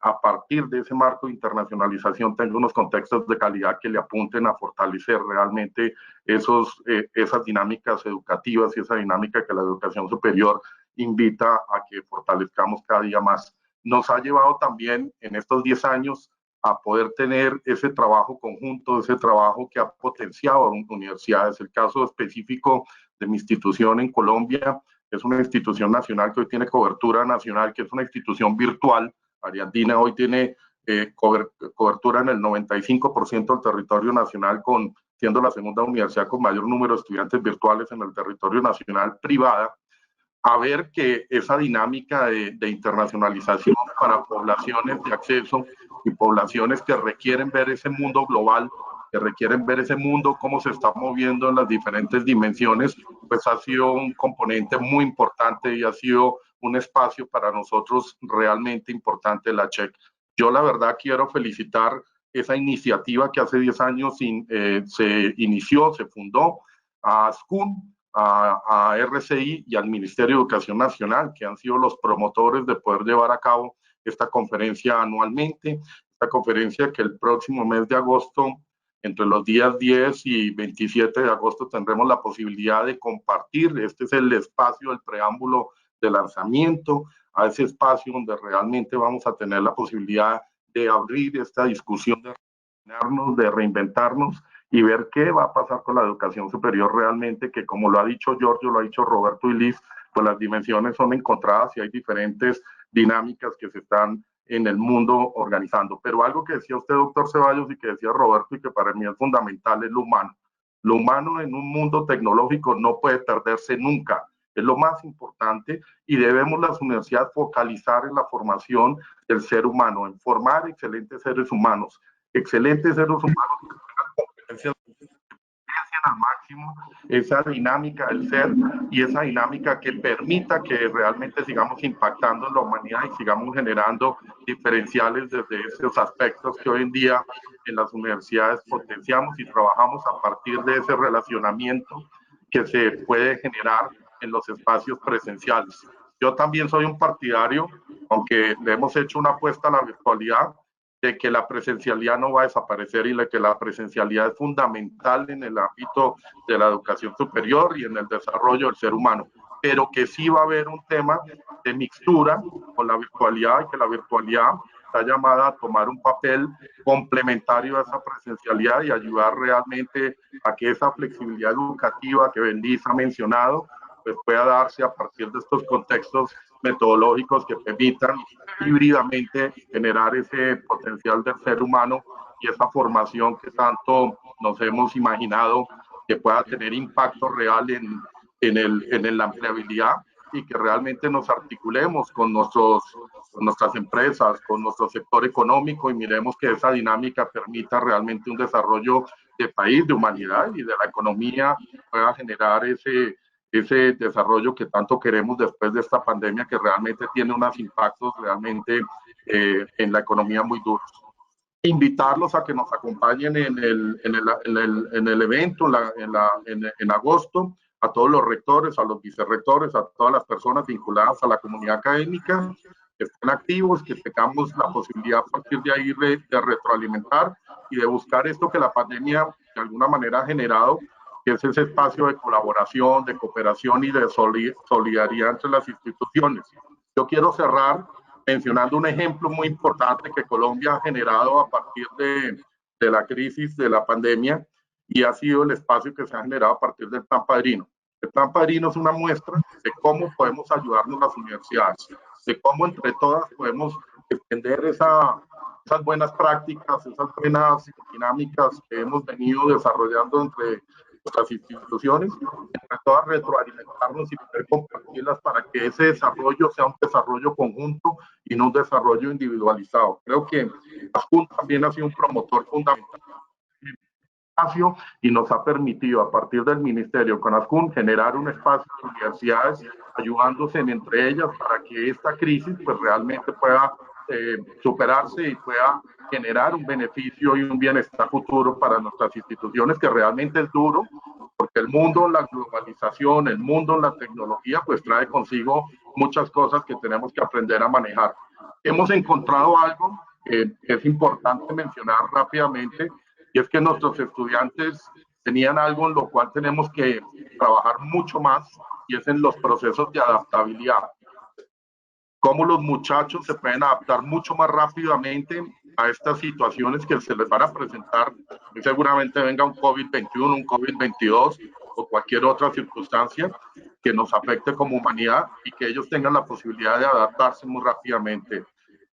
a partir de ese marco de internacionalización tenga unos contextos de calidad que le apunten a fortalecer realmente esas dinámicas educativas y esa dinámica que la educación superior invita a que fortalezcamos cada día más. Nos ha llevado también en estos 10 años a poder tener ese trabajo conjunto, ese trabajo que ha potenciado a universidades. El caso específico de mi institución en Colombia es una institución nacional que hoy tiene cobertura nacional, que es una institución virtual. Ariandina hoy tiene cobertura en el 95% del territorio nacional, siendo la segunda universidad con mayor número de estudiantes virtuales en el territorio nacional privada. A ver que esa dinámica de internacionalización para poblaciones de acceso y poblaciones que requieren ver ese mundo global, que requieren ver ese mundo, cómo se está moviendo en las diferentes dimensiones, pues ha sido un componente muy importante y ha sido un espacio para nosotros realmente importante la CHEC. Yo la verdad quiero felicitar esa iniciativa que hace 10 años se inició, se fundó, a ASCUN, a RCI y al Ministerio de Educación Nacional, que han sido los promotores de poder llevar a cabo esta conferencia anualmente, esta conferencia que el próximo mes de agosto, entre los días 10 y 27 de agosto, tendremos la posibilidad de compartir. Este es el espacio, el preámbulo de lanzamiento, a ese espacio donde realmente vamos a tener la posibilidad de abrir esta discusión, de reinventarnos y ver qué va a pasar con la educación superior realmente, que como lo ha dicho Giorgio, lo ha dicho Roberto y Liz, pues las dimensiones son encontradas y hay diferentes dinámicas que se están en el mundo organizando. Pero algo que decía usted, doctor Ceballos, y que decía Roberto, y que para mí es fundamental, es lo humano. Lo humano en un mundo tecnológico no puede perderse nunca. Es lo más importante y debemos las universidades focalizar en la formación del ser humano, en formar excelentes seres humanos que tengan competencias al máximo, esa dinámica del ser y esa dinámica que permita que realmente sigamos impactando en la humanidad y sigamos generando diferenciales desde esos aspectos que hoy en día en las universidades potenciamos y trabajamos a partir de ese relacionamiento que se puede generar en los espacios presenciales. Yo también soy un partidario, aunque le hemos hecho una apuesta a la virtualidad, de que la presencialidad no va a desaparecer y de que la presencialidad es fundamental en el ámbito de la educación superior y en el desarrollo del ser humano, pero que sí va a haber un tema de mixtura con la virtualidad y que la virtualidad está llamada a tomar un papel complementario a esa presencialidad y ayudar realmente a que esa flexibilidad educativa que Liz ha mencionado pues pueda darse a partir de estos contextos metodológicos que permitan híbridamente generar ese potencial del ser humano y esa formación que tanto nos hemos imaginado que pueda tener impacto real en la empleabilidad y que realmente nos articulemos con nuestras empresas, con nuestro sector económico y miremos que esa dinámica permita realmente un desarrollo de país, de humanidad y de la economía, pueda generar ese desarrollo que tanto queremos después de esta pandemia que realmente tiene unos impactos realmente en la economía muy duros. Invitarlos a que nos acompañen en el evento en agosto, a todos los rectores, a los vicerrectores, a todas las personas vinculadas a la comunidad académica, que estén activos, que tengamos la posibilidad a partir de ahí de retroalimentar y de buscar esto que la pandemia de alguna manera ha generado, que es ese espacio de colaboración, de cooperación y de solidaridad entre las instituciones. Yo quiero cerrar mencionando un ejemplo muy importante que Colombia ha generado a partir de la crisis de la pandemia y ha sido el espacio que se ha generado a partir del Plan Padrino. El Plan Padrino es una muestra de cómo podemos ayudarnos las universidades, de cómo entre todas podemos extender esas buenas prácticas, esas buenas dinámicas que hemos venido desarrollando entre nuestras instituciones, entre todas retroalimentarnos y poder compartirlas para que ese desarrollo sea un desarrollo conjunto y no un desarrollo individualizado. Creo que ASCUN también ha sido un promotor fundamental y nos ha permitido a partir del ministerio con ASCUN generar un espacio de universidades ayudándose entre ellas para que esta crisis pues realmente pueda superarse y pueda generar un beneficio y un bienestar futuro para nuestras instituciones, que realmente es duro, porque el mundo, la globalización, el mundo, la tecnología, pues trae consigo muchas cosas que tenemos que aprender a manejar. Hemos encontrado algo que es importante mencionar rápidamente, y es que nuestros estudiantes tenían algo en lo cual tenemos que trabajar mucho más, y es en los procesos de adaptabilidad. Cómo los muchachos se pueden adaptar mucho más rápidamente a estas situaciones que se les van a presentar. Y seguramente venga un COVID-21, un COVID-22 o cualquier otra circunstancia que nos afecte como humanidad y que ellos tengan la posibilidad de adaptarse muy rápidamente.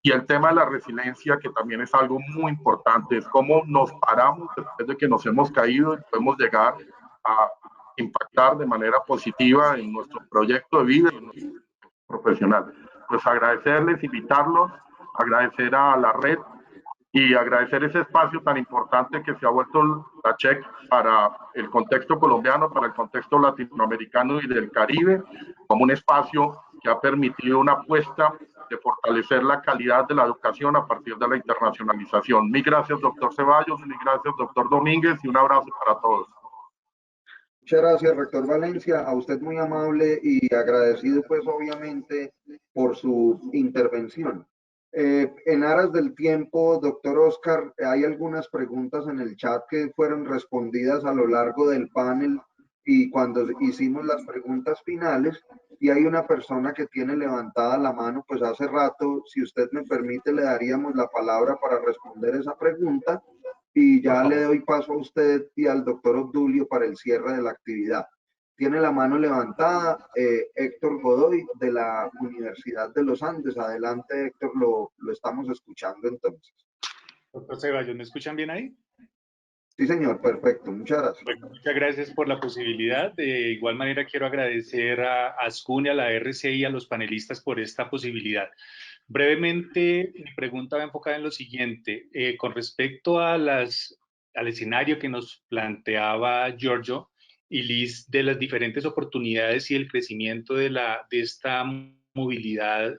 Y el tema de la resiliencia, que también es algo muy importante, es cómo nos paramos después de que nos hemos caído y podemos llegar a impactar de manera positiva en nuestro proyecto de vida y en nuestro profesional. Pues agradecerles, invitarlos, agradecer a la red y agradecer ese espacio tan importante que se ha vuelto la CHEC para el contexto colombiano, para el contexto latinoamericano y del Caribe, como un espacio que ha permitido una apuesta de fortalecer la calidad de la educación a partir de la internacionalización. Mil gracias, doctor Ceballos, mil gracias, doctor Domínguez, y un abrazo para todos. Muchas gracias, rector Valencia. A usted muy amable y agradecido, pues, obviamente, por su intervención. En aras del tiempo, doctor Oscar, hay algunas preguntas en el chat que fueron respondidas a lo largo del panel y cuando hicimos las preguntas finales, y hay una persona que tiene levantada la mano, pues hace rato, si usted me permite, le daríamos la palabra para responder esa pregunta. Y ya le doy paso a usted y al doctor Obdulio para el cierre de la actividad. Tiene la mano levantada Héctor Godoy de la Universidad de los Andes. Adelante, Héctor, lo estamos escuchando entonces. Doctor Ceballos, ¿me escuchan bien ahí? Sí, señor, perfecto. Muchas gracias. Bueno, muchas gracias por la posibilidad. De igual manera, quiero agradecer a ASCUN y a la RCI y a los panelistas por esta posibilidad. Brevemente, mi pregunta va enfocada en lo siguiente. Con respecto a al escenario que nos planteaba Giorgio y Liz de las diferentes oportunidades y el crecimiento de esta movilidad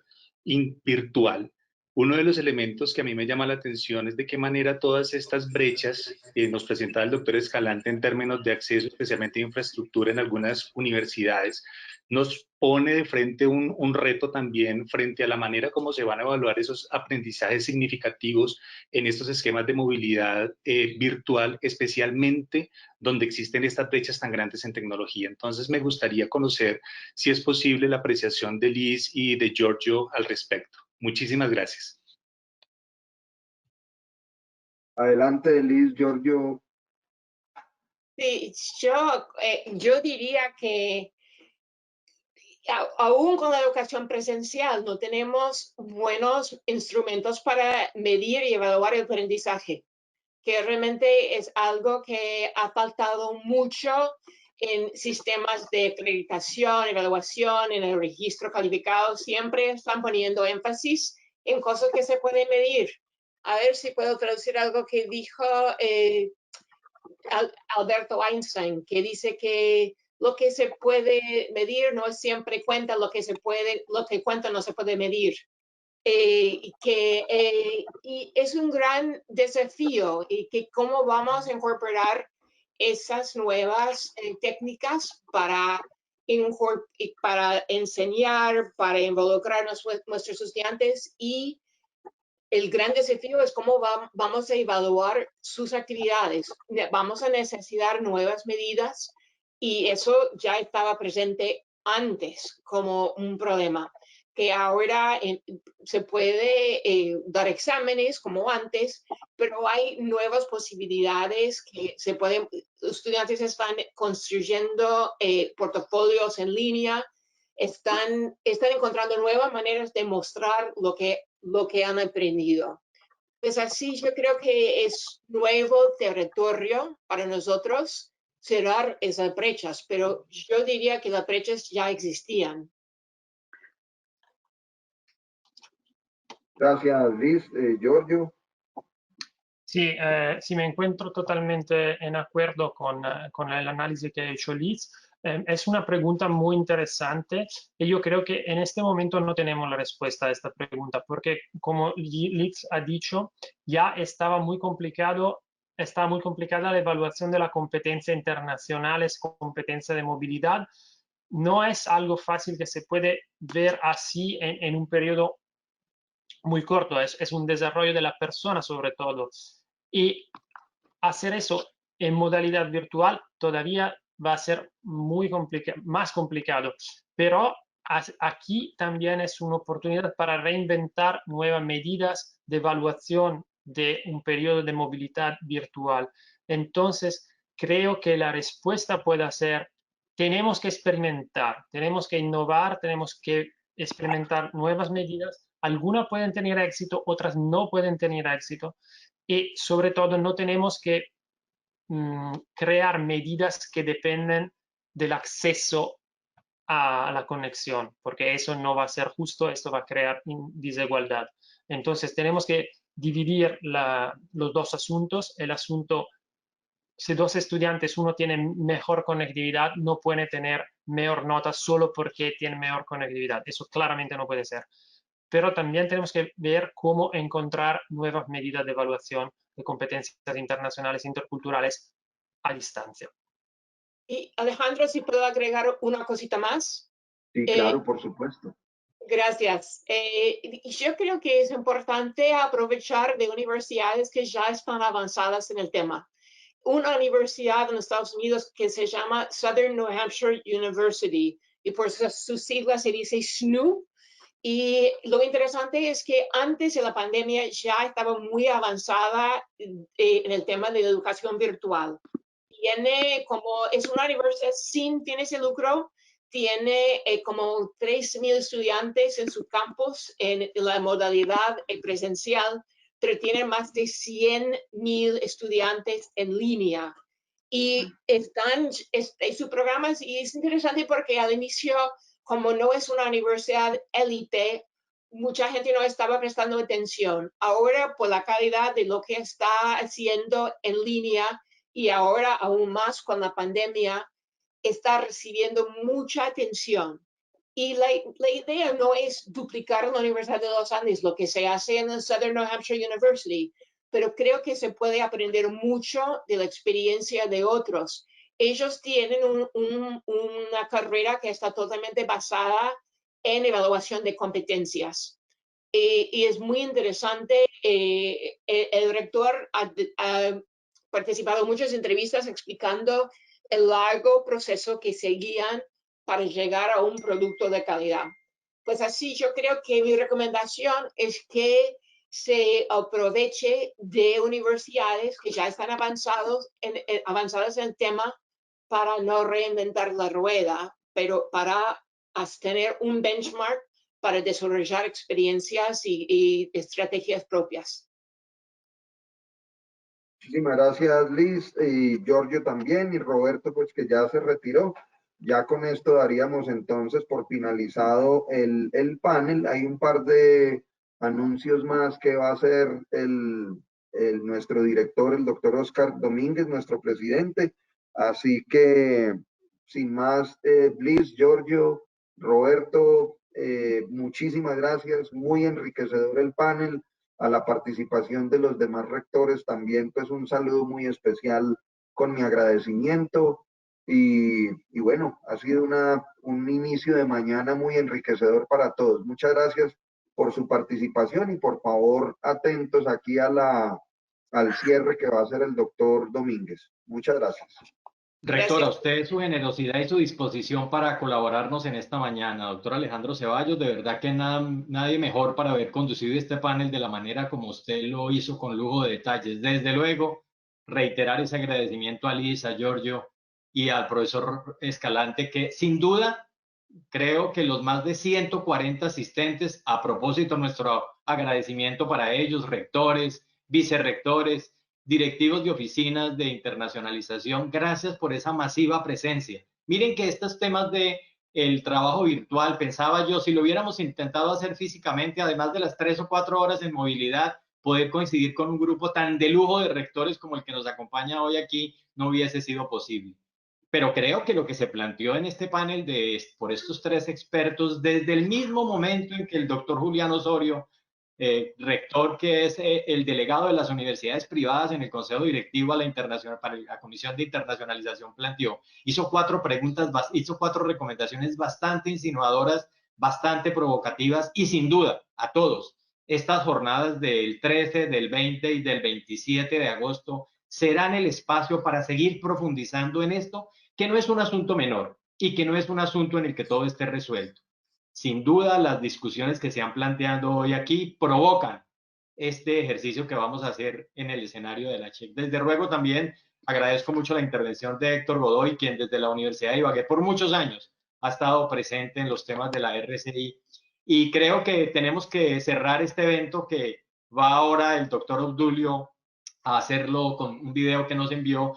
virtual, uno de los elementos que a mí me llama la atención es de qué manera todas estas brechas que nos presentaba el doctor Escalante en términos de acceso, especialmente a infraestructura en algunas universidades, nos pone de frente un reto también frente a la manera como se van a evaluar esos aprendizajes significativos en estos esquemas de movilidad virtual, especialmente donde existen estas brechas tan grandes en tecnología. Entonces me gustaría conocer si es posible la apreciación de Liz y de Giorgio al respecto. Muchísimas gracias. Adelante, Liz, Giorgio. Sí, yo diría que aún con la educación presencial no tenemos buenos instrumentos para medir y evaluar el aprendizaje, que realmente es algo que ha faltado mucho en sistemas de acreditación, evaluación, en el registro calificado. Siempre están poniendo énfasis en cosas que se pueden medir. A ver si puedo traducir algo que dijo Alberto Einstein, que dice que lo que se puede medir no siempre cuenta, lo que cuenta no se puede medir. Y es un gran desafío y que cómo vamos a incorporar esas nuevas técnicas para enseñar, para involucrar a nuestros estudiantes, y el gran desafío es cómo vamos a evaluar sus actividades. Vamos a necesitar nuevas medidas y eso ya estaba presente antes como un problema, que ahora se puede dar exámenes como antes, pero hay nuevas posibilidades que se pueden, estudiantes están construyendo portafolios en línea, están encontrando nuevas maneras de mostrar lo que han aprendido. Pues así yo creo que es nuevo territorio para nosotros cerrar esas brechas, pero yo diría que las brechas ya existían. Gracias, Liz. Giorgio. Sí, sí, me encuentro totalmente en acuerdo con el análisis que ha hecho Liz. Es una pregunta muy interesante y yo creo que en este momento no tenemos la respuesta a esta pregunta porque, como Liz ha dicho, ya estaba muy complicada la evaluación de la competencia internacionales, competencia de movilidad. No es algo fácil que se puede ver así en un periodo muy corto, es un desarrollo de la persona sobre todo. Y hacer eso en modalidad virtual todavía va a ser más complicado, pero aquí también es una oportunidad para reinventar nuevas medidas de evaluación de un periodo de movilidad virtual. Entonces, creo que la respuesta puede ser, tenemos que experimentar, tenemos que innovar, tenemos que experimentar nuevas medidas. Algunas pueden tener éxito, otras no pueden tener éxito. Y sobre todo no tenemos que crear medidas que dependen del acceso a la conexión, porque eso no va a ser justo, esto va a crear desigualdad. Entonces tenemos que dividir los dos asuntos, el asunto si dos estudiantes, uno tiene mejor conectividad, no puede tener mejor nota solo porque tiene mejor conectividad. Eso claramente no puede ser. Pero también tenemos que ver cómo encontrar nuevas medidas de evaluación de competencias internacionales e interculturales a distancia. Y Alejandro, si puedo agregar una cosita más. Sí, claro, por supuesto. Gracias. Yo creo que es importante aprovechar de universidades que ya están avanzadas en el tema. Una universidad en Estados Unidos que se llama Southern New Hampshire University, y por sus siglas se dice SNU. Y lo interesante es que antes de la pandemia ya estaba muy avanzada en el tema de la educación virtual. Es una universidad sin fines de lucro, tiene como 3,000 estudiantes en su campus en la modalidad presencial, pero tiene más de 100,000 estudiantes en línea. Y su programa es interesante porque al inicio, como no es una universidad élite, mucha gente no estaba prestando atención. Ahora, por la calidad de lo que está haciendo en línea y ahora aún más con la pandemia, está recibiendo mucha atención. Y la idea no es duplicar la Universidad de los Andes, lo que se hace en el Southern New Hampshire University, pero creo que se puede aprender mucho de la experiencia de otros. Ellos tienen una carrera que está totalmente basada en evaluación de competencias. Y es muy interesante. El rector ha participado en muchas entrevistas explicando el largo proceso que seguían para llegar a un producto de calidad. Pues así yo creo que mi recomendación es que se aproveche de universidades que ya están avanzadas en el tema para no reinventar la rueda, pero para tener un benchmark para desarrollar experiencias y estrategias propias. Muchísimas gracias, Liz, y Giorgio también, y Roberto, pues que ya se retiró. Ya con esto daríamos entonces por finalizado el panel. Hay un par de anuncios más que va a hacer nuestro director, el doctor Oscar Domínguez, nuestro presidente. Así que, sin más, Liz, Giorgio, Roberto, muchísimas gracias. Muy enriquecedor el panel. A la participación de los demás rectores también, pues un saludo muy especial con mi agradecimiento. Y bueno, ha sido un inicio de mañana muy enriquecedor para todos. Muchas gracias por su participación y por favor atentos aquí al cierre que va a hacer el doctor Domínguez. Muchas gracias. Rector, a usted su generosidad y su disposición para colaborarnos en esta mañana. Doctor Alejandro Ceballos, de verdad que nadie mejor para haber conducido este panel de la manera como usted lo hizo, con lujo de detalles. Desde luego, reiterar ese agradecimiento a Liz, a Giorgio y al profesor Escalante, que sin duda creo que los más de 140 asistentes, a propósito, nuestro agradecimiento para ellos, rectores, vicerrectores, directivos de oficinas de internacionalización, gracias por esa masiva presencia. Miren que estos temas de el trabajo virtual, pensaba yo, si lo hubiéramos intentado hacer físicamente, además de las 3 o 4 horas en movilidad, poder coincidir con un grupo tan de lujo de rectores como el que nos acompaña hoy aquí, no hubiese sido posible. Pero creo que lo que se planteó en este panel por estos 3 expertos, desde el mismo momento en que el doctor Julián Osorio, rector que es el delegado de las universidades privadas en el Consejo Directivo para la Comisión de Internacionalización, planteó, hizo 4 preguntas, hizo 4 recomendaciones bastante insinuadoras, bastante provocativas, y sin duda a todos, estas jornadas del 13, del 20 y del 27 de agosto serán el espacio para seguir profundizando en esto, que no es un asunto menor y que no es un asunto en el que todo esté resuelto. Sin duda, las discusiones que se han planteado hoy aquí provocan este ejercicio que vamos a hacer en el escenario de la CHEC. Desde luego también agradezco mucho la intervención de Héctor Godoy, quien desde la Universidad de Ibagué por muchos años ha estado presente en los temas de la RCI. Y creo que tenemos que cerrar este evento, que va ahora el doctor Obdulio a hacerlo con un video que nos envió,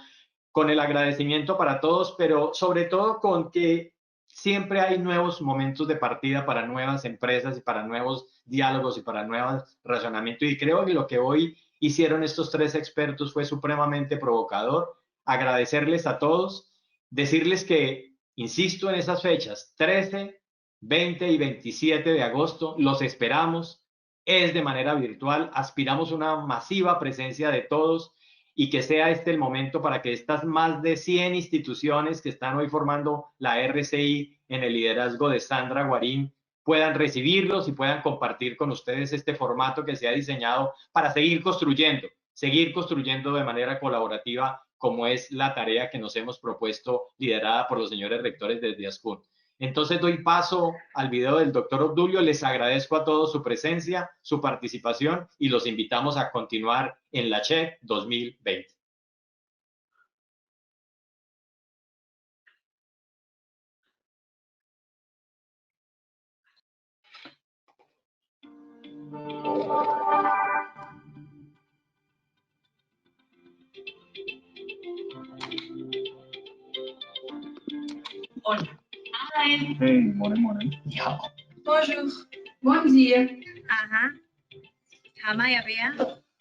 con el agradecimiento para todos, pero sobre todo con que siempre hay nuevos momentos de partida para nuevas empresas y para nuevos diálogos y para nuevos razonamientos. Y creo que lo que hoy hicieron estos 3 expertos fue supremamente provocador. agradecerles a todos, decirles que, insisto en esas fechas, 13, 20 y 27 de agosto, los esperamos, es de manera virtual, aspiramos a una masiva presencia de todos y que sea este el momento para que estas más de 100 instituciones que están hoy formando la RCI en el liderazgo de Sandra Guarín puedan recibirlos y puedan compartir con ustedes este formato que se ha diseñado para seguir construyendo de manera colaborativa, como es la tarea que nos hemos propuesto, liderada por los señores rectores desde ASCUN. Entonces doy paso al video del doctor Obdulio, les agradezco a todos su presencia, su participación y los invitamos a continuar en la CHEC 2020. Hola. Hi. Hey, morning. Ja. Bonjour. Bom dia.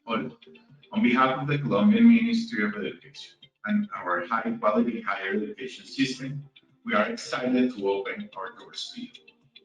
Hola. On behalf of the Colombian Ministry of Education and our high-quality higher education system, we are excited to open our doors to you.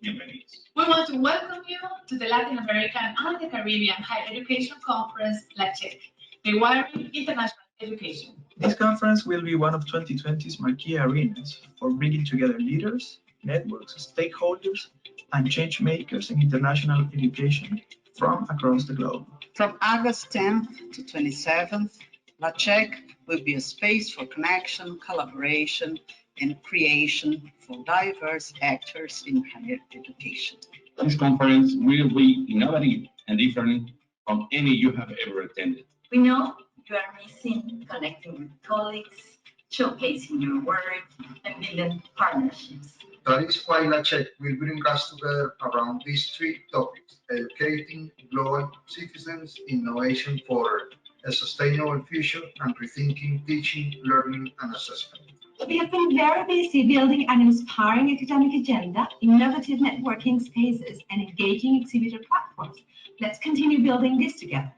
Bienvenidos. We want to welcome you to the Latin American and the Caribbean Higher Education Conference, LACHEC, Rewiring International Education. This conference will be one of 2020's marquee arenas for bringing together leaders, networks, stakeholders, and change makers in international education from across the globe. From August 10th to 27th, LACHEC will be a space for connection, collaboration, and creation for diverse actors in higher education. This conference will be innovative and different from any you have ever attended. We know you are missing connecting with colleagues, showcasing your work, and building partnerships. That is why LACHEC will bring us together around these three topics: educating global citizens, innovation for a sustainable future, and rethinking teaching, learning, and assessment. We have been very busy building an inspiring academic agenda, innovative networking spaces, and engaging exhibitor platforms. Let's continue building this together.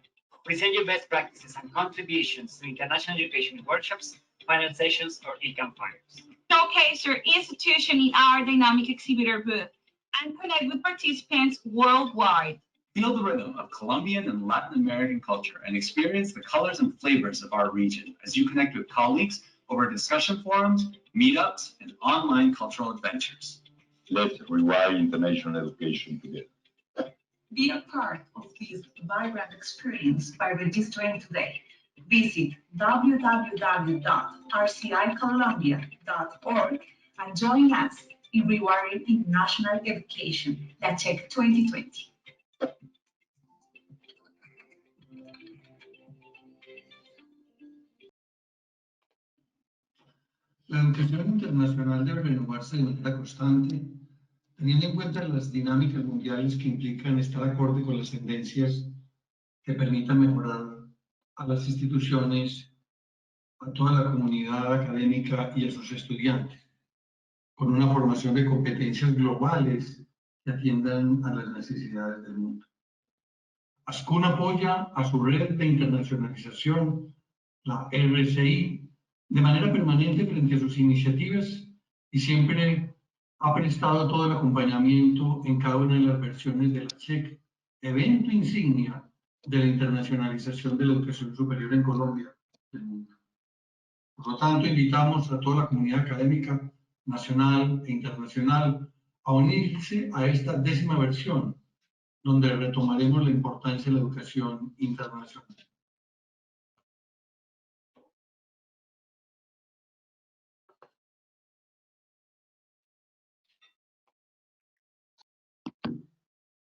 We send you best practices and contributions to international education workshops, panel sessions, or e-campfires. Showcase your institution in our dynamic exhibitor booth and connect with participants worldwide. Feel the rhythm of Colombian and Latin American culture and experience the colors and flavors of our region as you connect with colleagues over discussion forums, meetups, and online cultural adventures. Let's rewire international education together. Be a part of this vibrant experience by registering today. Visit www.rcicolombia.org and join us in Rewiring International Education, LACHEC 2020. La educación internacional debe renovarse de manera constante, teniendo en cuenta las dinámicas mundiales que implican estar acorde con las tendencias que permitan mejorar a las instituciones, a toda la comunidad académica y a sus estudiantes, con una formación de competencias globales que atiendan a las necesidades del mundo. ASCUN apoya a su red de internacionalización, la RCI, de manera permanente frente a sus iniciativas y siempre ha prestado todo el acompañamiento en cada una de las versiones de LACHEC, evento insignia de la internacionalización de la educación superior en Colombia y el mundo. Por lo tanto, invitamos a toda la comunidad académica nacional e internacional a unirse a esta 10ª versión, donde retomaremos la importancia de la educación internacional.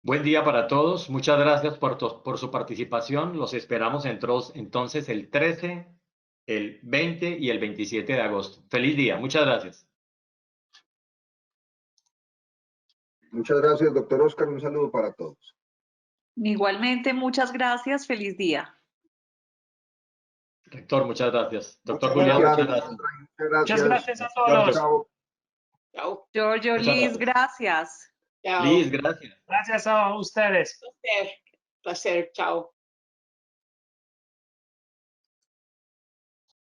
Buen día para todos. Muchas gracias por su participación. Los esperamos entonces el 13, el 20 y el 27 de agosto. Feliz día. Muchas gracias. Muchas gracias, doctor Oscar. Un saludo para todos. Igualmente, muchas gracias. Feliz día. Rector, muchas gracias. Doctor Julián, muchas gracias. Muchas gracias a todos. Chao. Chao. Giorgio, Liz, gracias. Chao. Liz, gracias. Gracias a ustedes. Placer. Chao.